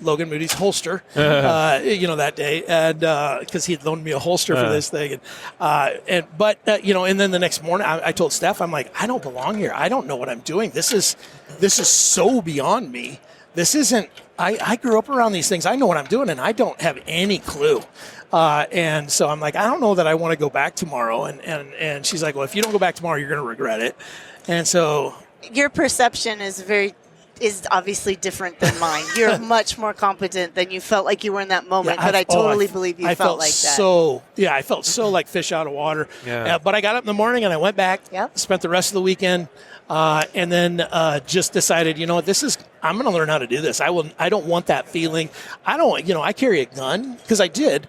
Logan Moody's holster, that day, and because he'd loaned me a holster for this thing, and then the next morning I told Steph, I'm like, I don't belong here. I don't know what I'm doing. This is so beyond me. This isn't. I grew up around these things. I know what I'm doing, and I don't have any clue. And so I'm like, I don't know that I want to go back tomorrow. And she's like, well, if you don't go back tomorrow, you're going to regret it. And so your perception is obviously different than mine. You're much more competent than you felt like you were in that moment, but I totally believe you felt like that. I felt so like fish out of water. Yeah. But I got up in the morning and I went back, spent the rest of the weekend, and then just decided, what, I'm going to learn how to do this. I don't want that feeling. I carry a gun because I did.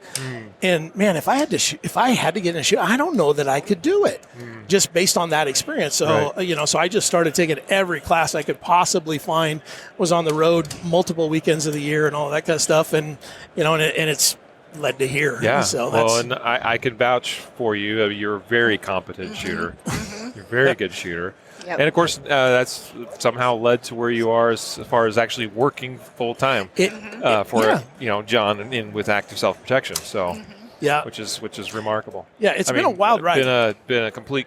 And man, if I had to get in a shoot, I don't know that I could do it just based on that experience. So, so I just started taking every class I could possibly find, was on the road multiple weekends of the year and all that kind of stuff. And, and it's led to here. Yeah. So and I can vouch for you. You're a very competent shooter. You're a very good shooter. Yep. And of course, that's somehow led to where you are as far as actually working full time for John and with active self protection. So. Which is remarkable. Yeah, it's been a wild ride. Been a complete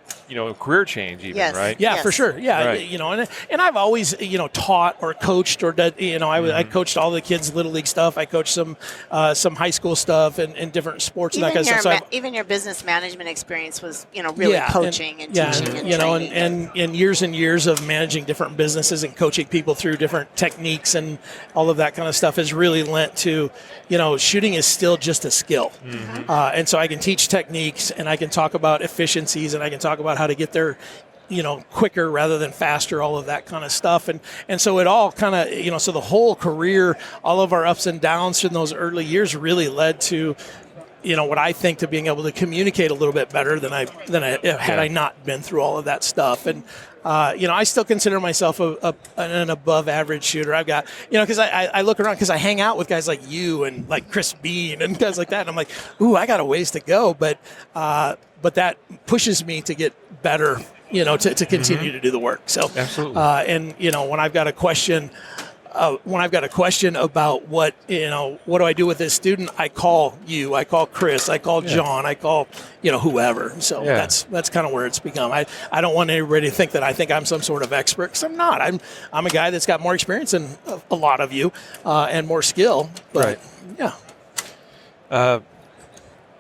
career change even, right? Yeah, for sure. Yeah, right. And I've always taught or coached or done, I coached all the kids' little league stuff. I coached some high school stuff and different sports and that kind of stuff. Even your business management experience was really coaching and teaching and training. And years and years of managing different businesses and coaching people through different techniques and all of that kind of stuff has really lent to shooting is still just a skill. And so I can teach techniques and I can talk about efficiencies and I can talk about how to get there, quicker rather than faster, all of that kind of stuff. And so it all kind of, so the whole career, all of our ups and downs in those early years really led to, what I think to being able to communicate a little bit better than I had I not been through all of that stuff. And, I still consider myself an above average shooter. I've got, because I look around because I hang out with guys like you and like Chris Bean and guys like that. And I'm like, ooh, I got a ways to go. But that pushes me to get better, to continue to do the work. So, absolutely. When I've got a question, about what do I do with this student, I call you, I call Chris, I call John, I call whoever. So that's kind of where it's become. I don't want anybody to think that I think I'm some sort of expert, because I'm not. I'm a guy that's got more experience than a lot of you and more skill. But,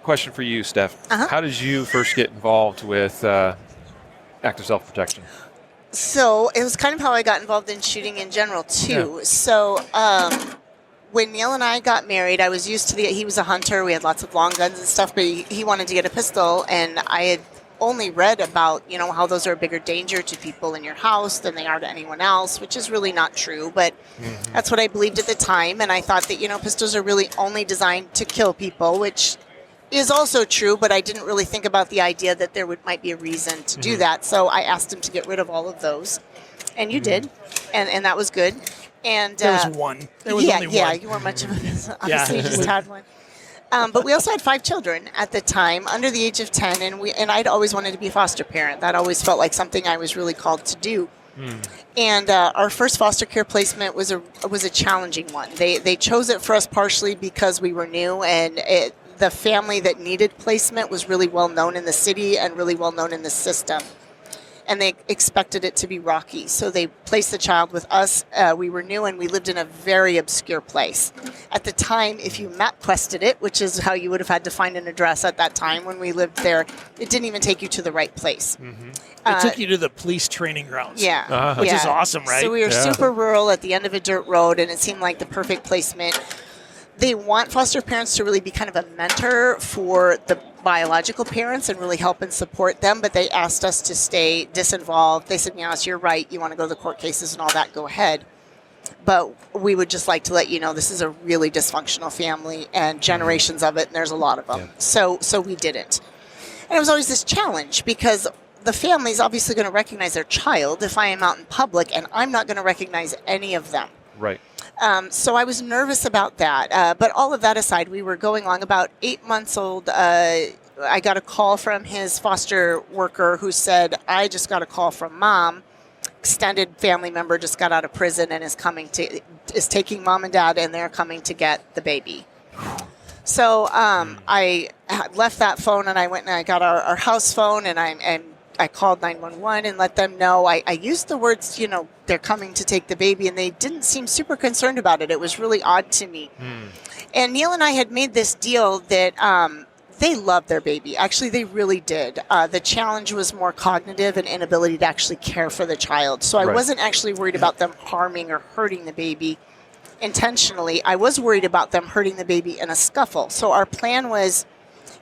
question for you, Steph. How did you first get involved with active self-protection? So it was kind of how I got involved in shooting in general too. Yeah. So when Neil and I got married, I was used to he was a hunter. We had lots of long guns and stuff, but he wanted to get a pistol, and I had only read about how those are a bigger danger to people in your house than they are to anyone else, which is really not true. But that's what I believed at the time, and I thought that pistols are really only designed to kill people, which is also true, but I didn't really think about the idea that there might be a reason to do that. So I asked him to get rid of all of those, and you did, and that was good. And there was one. There was only one. Yeah, you weren't much of a obviously you just had one. But we also had 5 children at the time, under the age of 10, and I'd always wanted to be a foster parent. That always felt like something I was really called to do. And our first foster care placement was a challenging one. They chose it for us partially because we were new, and the family that needed placement was really well known in the city and really well known in the system. And they expected it to be rocky. So they placed the child with us. We were new and we lived in a very obscure place. At the time, if you MapQuested it, which is how you would have had to find an address at that time when we lived there, it didn't even take you to the right place. It took you to the police training grounds. Yeah. Which is awesome, right? So we were super rural at the end of a dirt road, and it seemed like the perfect placement. They want foster parents to really be kind of a mentor for the biological parents and really help and support them, but they asked us to stay disinvolved. They said, yes, you're right, you want to go to the court cases and all that, go ahead. But we would just like to let you know this is a really dysfunctional family and generations of it, and there's a lot of them. Yeah. So we didn't. And it was always this challenge because the family's obviously going to recognize their child if I am out in public, and I'm not going to recognize any of them. Right. So I was nervous about that. But all of that aside, we were going along. About 8 months old, I got a call from his foster worker who said, I just got a call from mom. Extended family member just got out of prison and is taking mom and dad, and they're coming to get the baby. So I left that phone, and I went and I got our house phone, and I called 911 and let them know. I used the words, they're coming to take the baby, and they didn't seem super concerned about it. It was really odd to me. And Neil and I had made this deal that they loved their baby. Actually, they really did. The challenge was more cognitive and inability to actually care for the child. So I wasn't actually worried about them harming or hurting the baby intentionally. I was worried about them hurting the baby in a scuffle. So our plan was,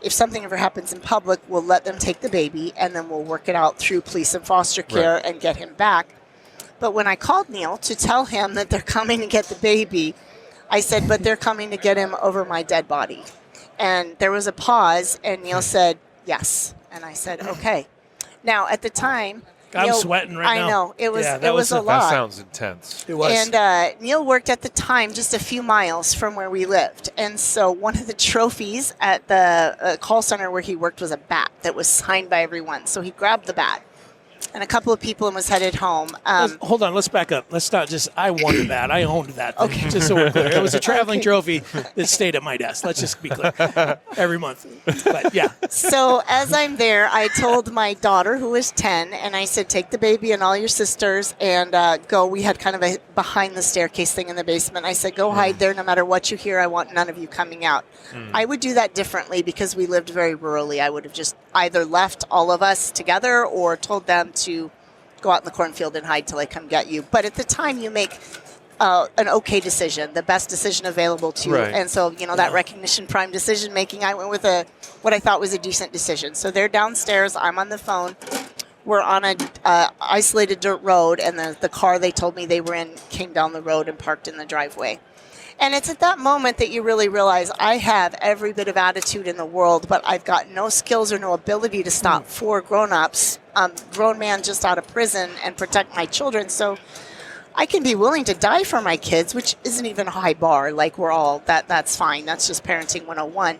if something ever happens in public, we'll let them take the baby, and then we'll work it out through police and foster care and get him back. But when I called Neil to tell him that they're coming to get the baby, I said, but they're coming to get him over my dead body. And there was a pause, and Neil said, yes. And I said, okay. Now, at the time, I'm Neil, sweating right now. I know. It was, Yeah, it was a lot. That sounds intense. It was. And Neil worked at the time just a few miles from where we lived. And so one of the trophies at the call center where he worked was a bat that was signed by everyone. So he grabbed the bat and a couple of people and was headed home. Hold on, let's back up. Let's not just, I won the bat. I owned that thing, Okay. just so we're clear. It was a traveling trophy that stayed at my desk. Let's just be clear. Every month. But yeah. So as I'm there, I told my daughter, who was 10, and I said, take the baby and all your sisters and go. We had kind of a behind the staircase thing in the basement. I said, go hide there. No matter what you hear, I want none of you coming out. I would do that differently because we lived very rurally. I would have just either left all of us together or told them to go out in the cornfield and hide till I come get you. But at the time, you make an okay decision, the best decision available to you. Right. And so, that recognition prime decision making, I went with what I thought was a decent decision. So they're downstairs. I'm on the phone. We're on a isolated dirt road, and the car they told me they were in came down the road and parked in the driveway. And it's at that moment that you really realize I have every bit of attitude in the world, but I've got no skills or no ability to stop four grown-ups, grown man just out of prison, and protect my children. So I can be willing to die for my kids, which isn't even a high bar. Like we're all, that's fine. That's just parenting 101.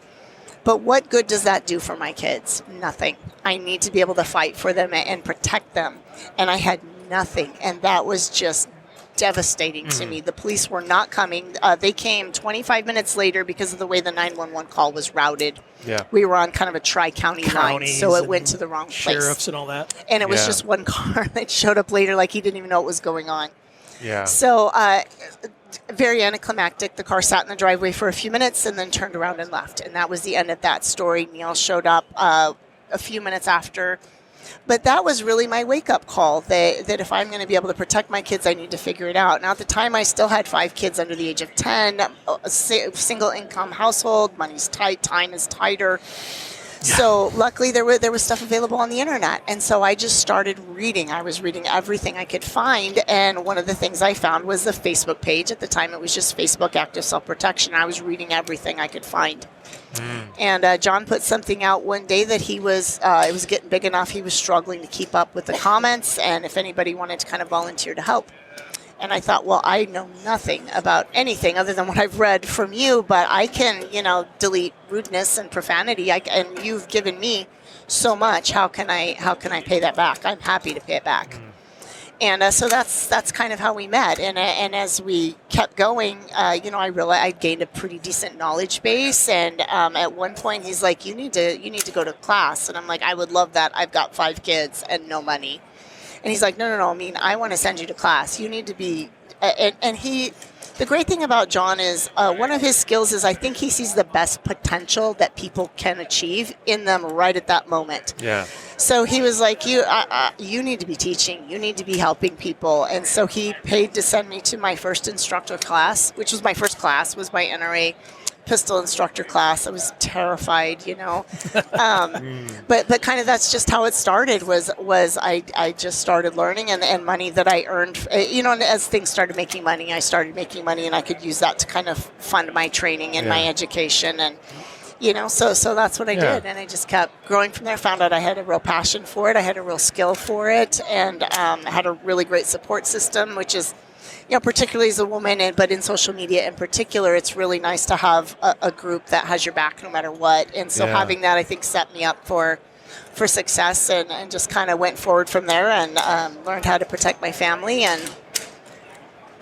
But what good does that do for my kids? Nothing. I need to be able to fight for them and protect them. And I had nothing. And that was just devastating to me. The police were not coming. They came 25 minutes later because of the way the 911 call was routed. Yeah. We were on kind of a tri-county line, so it went to the wrong place. Sheriffs and all that. And it was just one car that showed up later like he didn't even know what was going on. Yeah. So very anticlimactic. The car sat in the driveway for a few minutes and then turned around and left. And that was the end of that story. Neil showed up a few minutes after. But that was really my wake-up call, that if I'm going to be able to protect my kids, I need to figure it out. Now, at the time, I still had 5 kids under the age of 10, a single-income household, money's tight, time is tighter. Yeah. So luckily, there was stuff available on the internet. And so I just started reading. I was reading everything I could find. And one of the things I found was the Facebook page. At the time, it was just Facebook Active Self-Protection. I was reading everything I could find. And John put something out one day that it was getting big enough. He was struggling to keep up with the comments, and if anybody wanted to kind of volunteer to help. And I thought, well, I know nothing about anything other than what I've read from you, but I can, delete rudeness and profanity. And you've given me so much. How can I pay that back? I'm happy to pay it back. And so that's kind of how we met. And as we kept going, I realized I gained a pretty decent knowledge base. And at one point, he's like, "You need to go to class." And I'm like, "I would love that. I've got 5 kids and no money." And he's like, "No. I mean, I want to send you to class. You need to be." The great thing about John is one of his skills is I think he sees the best potential that people can achieve in them right at that moment. Yeah. So he was like, you need to be teaching. You need to be helping people. And so he paid to send me to my first instructor class, which was my first class, was my NRA pistol instructor class. I was terrified, But kind of that's just how it started was I just started learning and money that I earned, and as things started making money, I started making money and I could use that to kind of fund my training and my education and so that's what I did, and I just kept growing from there. Found out I had a real passion for it, I had a real skill for it, and I had a really great support system, which is, particularly as a woman, but in social media in particular, it's really nice to have a group that has your back no matter what. And so having that, I think, set me up for success, and just kind of went forward from there and learned how to protect my family, and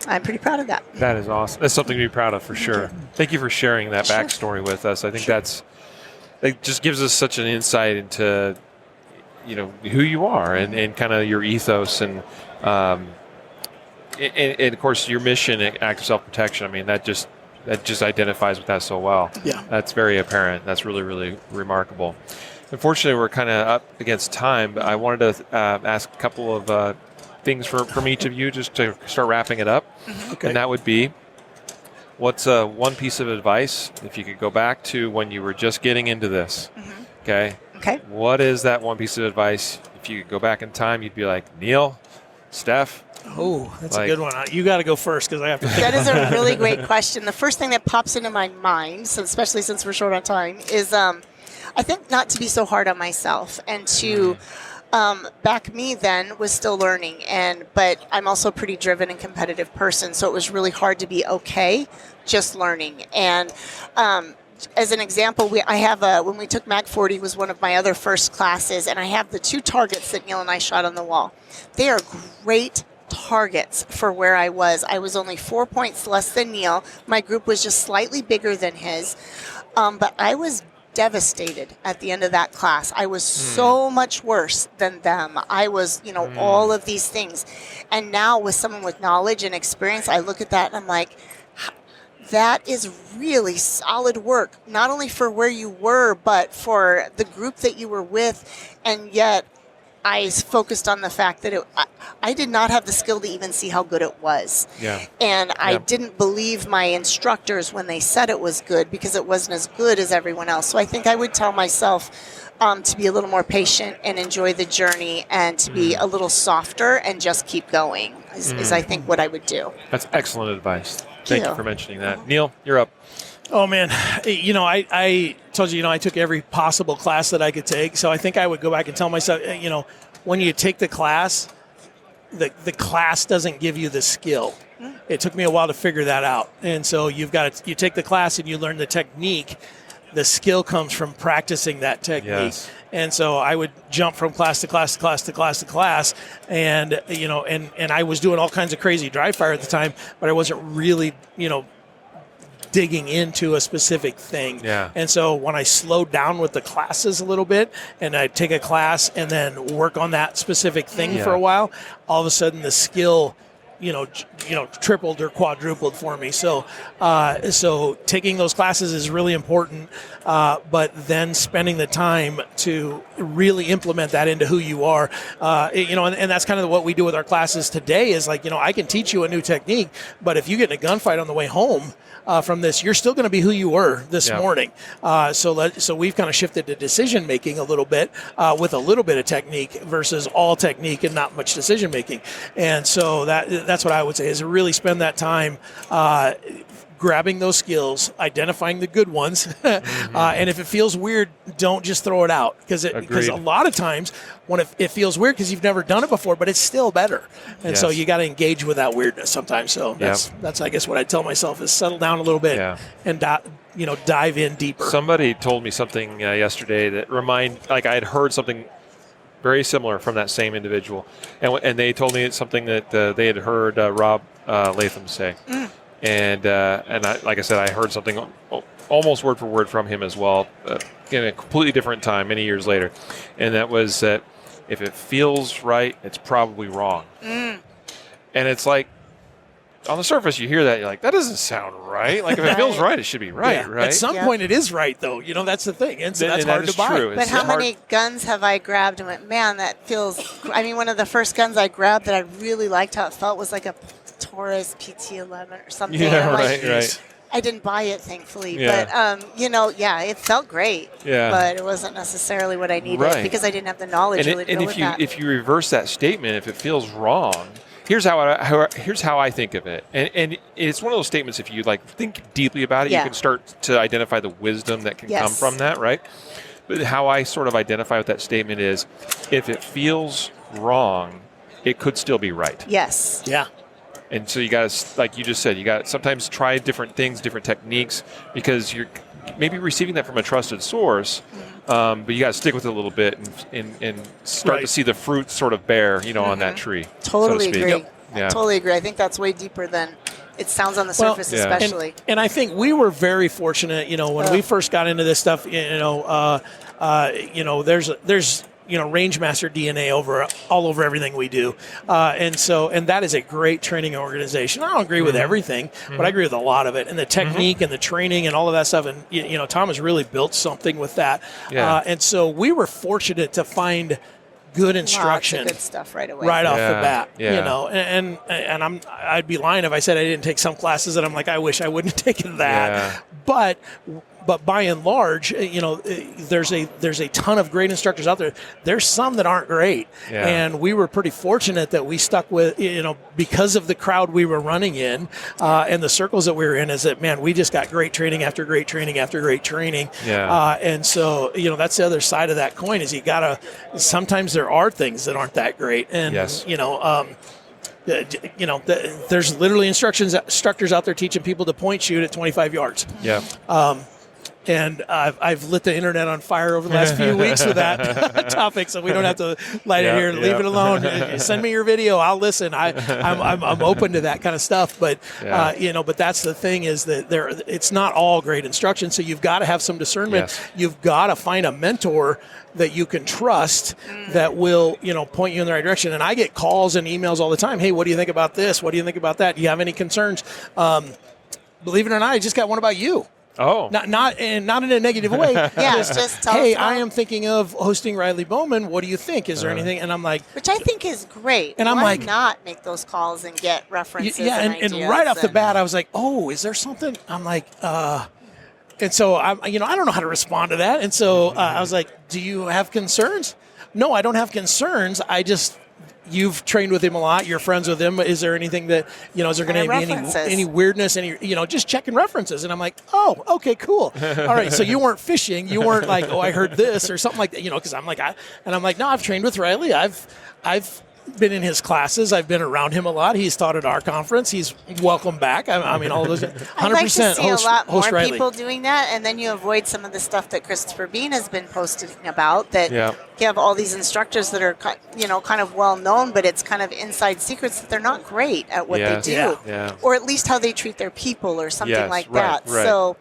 I'm pretty proud of that. That is awesome. That's something to be proud of for sure. Thank you for sharing that backstory with us. I think it just gives us such an insight into, who you are and kind of your ethos and of course your mission at Active Self-Protection. I mean, that just identifies with that so well. Yeah. That's very apparent. That's really, really remarkable. Unfortunately, we're kind of up against time, but I wanted to ask a couple of things from each of you just to start wrapping it up. Okay. And that would be, what's one piece of advice, if you could go back to when you were just getting into this, okay? What is that one piece of advice? If you could go back in time, you'd be like, Neil, Steph, Oh, that's a good one. You got to go first because I have to think. That is a really great question. The first thing that pops into my mind, so especially since we're short on time, is I think not to be so hard on myself and to back me then was still learning. But I'm also a pretty driven and competitive person, so it was really hard to be okay just learning. And as an example, when we took Mag 40 was one of my other first classes, and I have the 2 targets that Neil and I shot on the wall. They are great targets for where I was. I was only 4 points less than Neil. My group was just slightly bigger than his, but I was devastated at the end of that class. I was so much worse than them. I was, all of these things. And now with someone with knowledge and experience, I look at that and I'm like, that is really solid work, not only for where you were, but for the group that you were with. And yet I focused on the fact that I did not have the skill to even see how good it was. Yeah. And I didn't believe my instructors when they said it was good because it wasn't as good as everyone else. So I think I would tell myself to be a little more patient and enjoy the journey and to be a little softer and just keep going is I think what I would do. That's excellent advice. Thank you for mentioning that. Neil, you're up. Oh, man. I told you, I took every possible class that I could take. So I think I would go back and tell myself, when you take the class, the class doesn't give you the skill. It took me a while to figure that out. And so you take the class and you learn the technique. The skill comes from practicing that technique. Yes. And so I would jump from class to class to class to class to class. And, and I was doing all kinds of crazy dry fire at the time, but I wasn't really, digging into a specific thing. Yeah. And so when I slowed down with the classes a little bit and I take a class and then work on that specific thing for a while, all of a sudden the skill, tripled or quadrupled for me. So taking those classes is really important, but then spending the time to really implement that into who you are, and that's kind of what we do with our classes today is like, I can teach you a new technique, but if you get in a gunfight on the way home, from this, you're still going to be who you were this morning. So we've kind of shifted to decision making a little bit with a little bit of technique versus all technique and not much decision making. And so that's what I would say is really spend that time grabbing those skills, identifying the good ones, and if it feels weird, don't just throw it out because a lot of times when it feels weird because you've never done it before, but it's still better, and so you got to engage with that weirdness sometimes. So that's I guess what I tell myself is settle down a little bit and dive in deeper. Somebody told me something yesterday that I had heard something very similar from that same individual, and they told me it's something that they had heard Rob Latham say. And like I said, I heard something almost word for word from him as well, in a completely different time, many years later. And that was that if it feels right, it's probably wrong. And it's like, on the surface, you hear that, you're like, that doesn't sound right. Like, if it feels right, it should be right, right? At some point, it is right, though. That's the thing. And so that's hard to buy. True. But how many guns have I grabbed and went, man, that feels... one of the first guns I grabbed that I really liked how it felt was like a Taurus PT-11 or something. Yeah, right. I didn't buy it, thankfully. But, it felt great. Yeah. But it wasn't necessarily what I needed because I didn't have the knowledge really to go with that. If you reverse that statement, if it feels wrong... Here's how I think of it, and it's one of those statements. If you think deeply about it, you can start to identify the wisdom that can come from that, right? But how I sort of identify with that statement is, if it feels wrong, it could still be right. Yes. Yeah. And so you got to, like you just said, you got to sometimes try different things, different techniques, because you're maybe receiving that from a trusted source. But you got to stick with it a little bit and start to see the fruit sort of bear, on that tree. Totally so to speak. agree. Yeah. Totally agree. I think that's way deeper than it sounds on the surface, especially. And I think we were very fortunate, when we first got into this stuff, there's Rangemaster DNA all over everything we do. And that is a great training organization. I don't agree with everything, but I agree with a lot of it. And the technique and the training and all of that stuff. And, Tom has really built something with that. Yeah. And so we were fortunate to find good instruction. Lots of good stuff right away. Right off the bat. Yeah. And I'd be lying if I said I didn't take some classes that I'm like, I wish I wouldn't have taken that. Yeah. But But by and large, there's a ton of great instructors out there. There's some that aren't great, and we were pretty fortunate that we stuck with, because of the crowd we were running in and the circles that we were in. Is that, man, we just got great training after great training after great training, and so that's the other side of that coin. Is you gotta. Sometimes there are things that aren't that great, and there's literally instructors out there teaching people to point shoot at 25 yards. Yeah. And I've lit the internet on fire over the last few weeks with that topic, so we don't have to light it here. Leave it alone. Send me your video. I'll listen. I'm open to that kind of stuff. But but that's the thing, is that it's not all great instruction. So you've got to have some discernment. Yes. You've got to find a mentor that you can trust that will, point you in the right direction. And I get calls and emails all the time. Hey, what do you think about this? What do you think about that? Do you have any concerns? Believe it or not, I just got one about you. Oh, not in a negative way. Just tell hey, us I am thinking of hosting Riley Bowman. What do you think? Is there anything? And I'm like, which I think is great. And I'm Why like, not make those calls and get references? and right off the bat, I was like, oh, is there something? I'm like, and so I don't know how to respond to that. And so I was like, do you have concerns? No, I don't have concerns. You've trained with him a lot. You're friends with him. Is there anything that, is there going to be any weirdness, just checking references? And I'm like, oh, okay, cool. All right. So you weren't fishing. You weren't like, oh, I heard this or something like that, because I'm like, no, I've trained with Riley. I've been in his classes. I've been around him a lot. He's taught at our conference. He's welcome back. I mean, all those 100%. I'd like to see a lot more Riley. People doing that, and then you avoid some of the stuff that Christopher Bean has been posting about. That you have all these instructors that are, kind of well known, but it's kind of inside secrets that they're not great at what they do, or at least how they treat their people, or something like that. Right. So,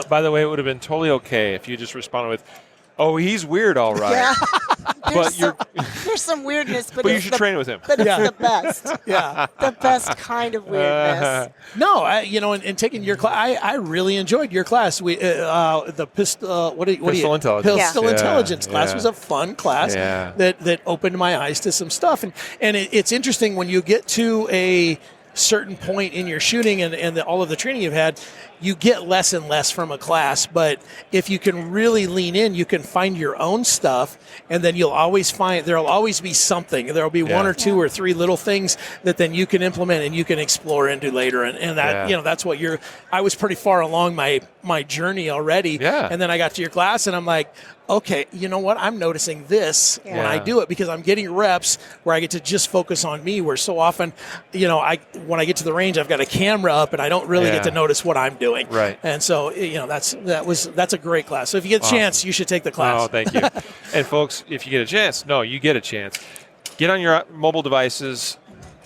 by the way, it would have been totally okay if you just responded with, "Oh, he's weird, all right." Yeah. But there's some weirdness, but you should train with him. But it's the best. The best kind of weirdness. No, and taking your class, I really enjoyed your class. We the pistol intelligence class was a fun class that opened my eyes to some stuff, and it's interesting when you get to a certain point in your shooting and all of the training you've had, you get less and less from a class. But if you can really lean in, you can find your own stuff, and then you'll always find there'll always be something. There'll be one or two or three little things that then you can implement and you can explore into later. And that that's what I was pretty far along my journey already. Yeah. And then I got to your class and I'm like, okay, you know what? I'm noticing this when I do it, because I'm getting reps where I get to just focus on me, where so often, when I get to the range, I've got a camera up and I don't really get to notice what I'm doing. Right. And so, that's a great class. So if you get a chance, you should take the class. Oh, thank you. And folks, if you get a chance, you get a chance. Get on your mobile devices,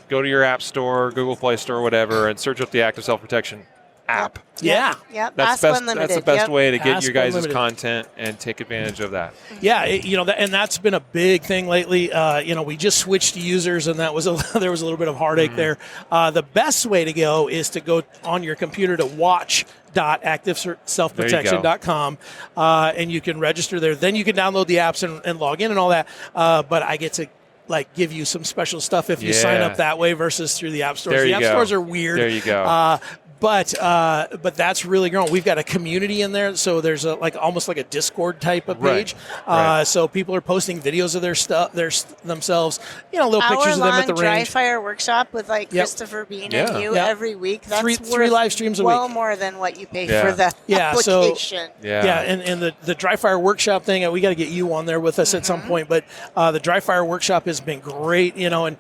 go to your app store, Google Play Store, whatever, and search up the Active Self-Protection app. Yeah. That's the best way to get your guys' content and take advantage of that. Yeah, and that's been a big thing lately. We just switched users, and there was a little bit of heartache there. The best way to go is to go on your computer to watch.activeselfprotection.com, and you can register there. Then you can download the apps and log in and all that. But I get to give you some special stuff if you sign up that way versus through the app stores. The app stores are weird. There you go. But that's really grown. We've got a community in there, so there's almost like a Discord type of page. So people are posting videos of their stuff, themselves, little pictures of them at the range. Dry fire workshop with Christopher Bean and you every week. That's three live streams a week. Well more than what you pay for the application. And the dry fire workshop thing, we got to get you on there with us at some point. But the dry fire workshop has been great, and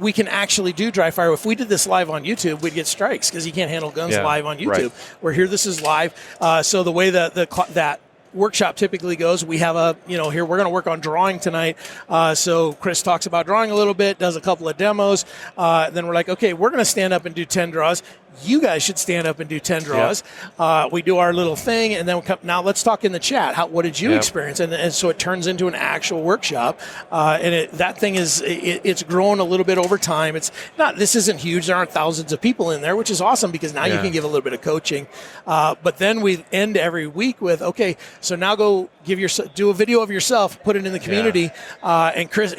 we can actually do dry fire. If we did this live on YouTube, we'd get strikes because you can't handle guns live on YouTube. We're here. This is live. So the way that workshop typically goes, we have here we're going to work on drawing tonight. So Chris talks about drawing a little bit, does a couple of demos. Then we're like, okay, we're going to stand up and do 10 draws. You guys should stand up and do 10 draws. We do our little thing, and then now let's talk in the chat. What did you experience? And so it turns into an actual workshop. And that thing it's grown a little bit over time. This isn't huge. There aren't thousands of people in there, which is awesome because now you can give a little bit of coaching. But then we end every week with, okay, so now go do a video of yourself, put it in the community, and Chris,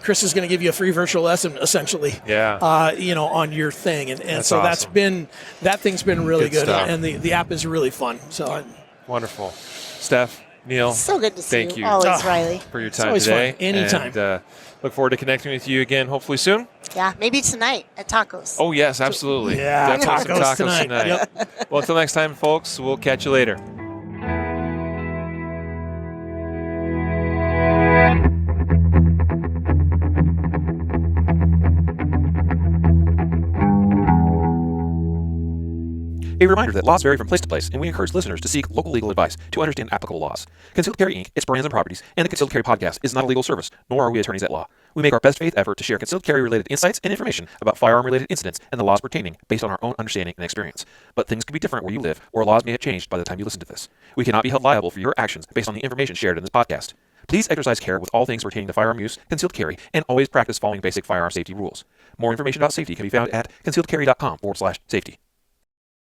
Chris is going to give you a free virtual lesson essentially, on your thing. And so awesome. that thing's been really good. Stuff. And the app is really fun. So Wonderful. Steph, Neil, So good to see thank you Always, Riley. for your It's time always today. fun. Anytime. And look forward to connecting with you again, hopefully soon. Yeah, maybe tonight at tacos. Oh, yes, absolutely. Yeah, Definitely some tacos tacos tonight. tonight. Well, until next time, folks, we'll catch you later. A reminder that laws vary from place to place, and we encourage listeners to seek local legal advice to understand applicable laws. Concealed Carry Inc., its brands and properties, and the Concealed Carry Podcast is not a legal service, nor are we attorneys at law. We make our best faith effort to share concealed carry-related insights and information about firearm-related incidents and the laws pertaining based on our own understanding and experience. But things could be different where you live, or laws may have changed by the time you listen to this. We cannot be held liable for your actions based on the information shared in this podcast. Please exercise care with all things pertaining to firearm use, concealed carry, and always practice following basic firearm safety rules. More information about safety can be found at concealedcarry.com/safety.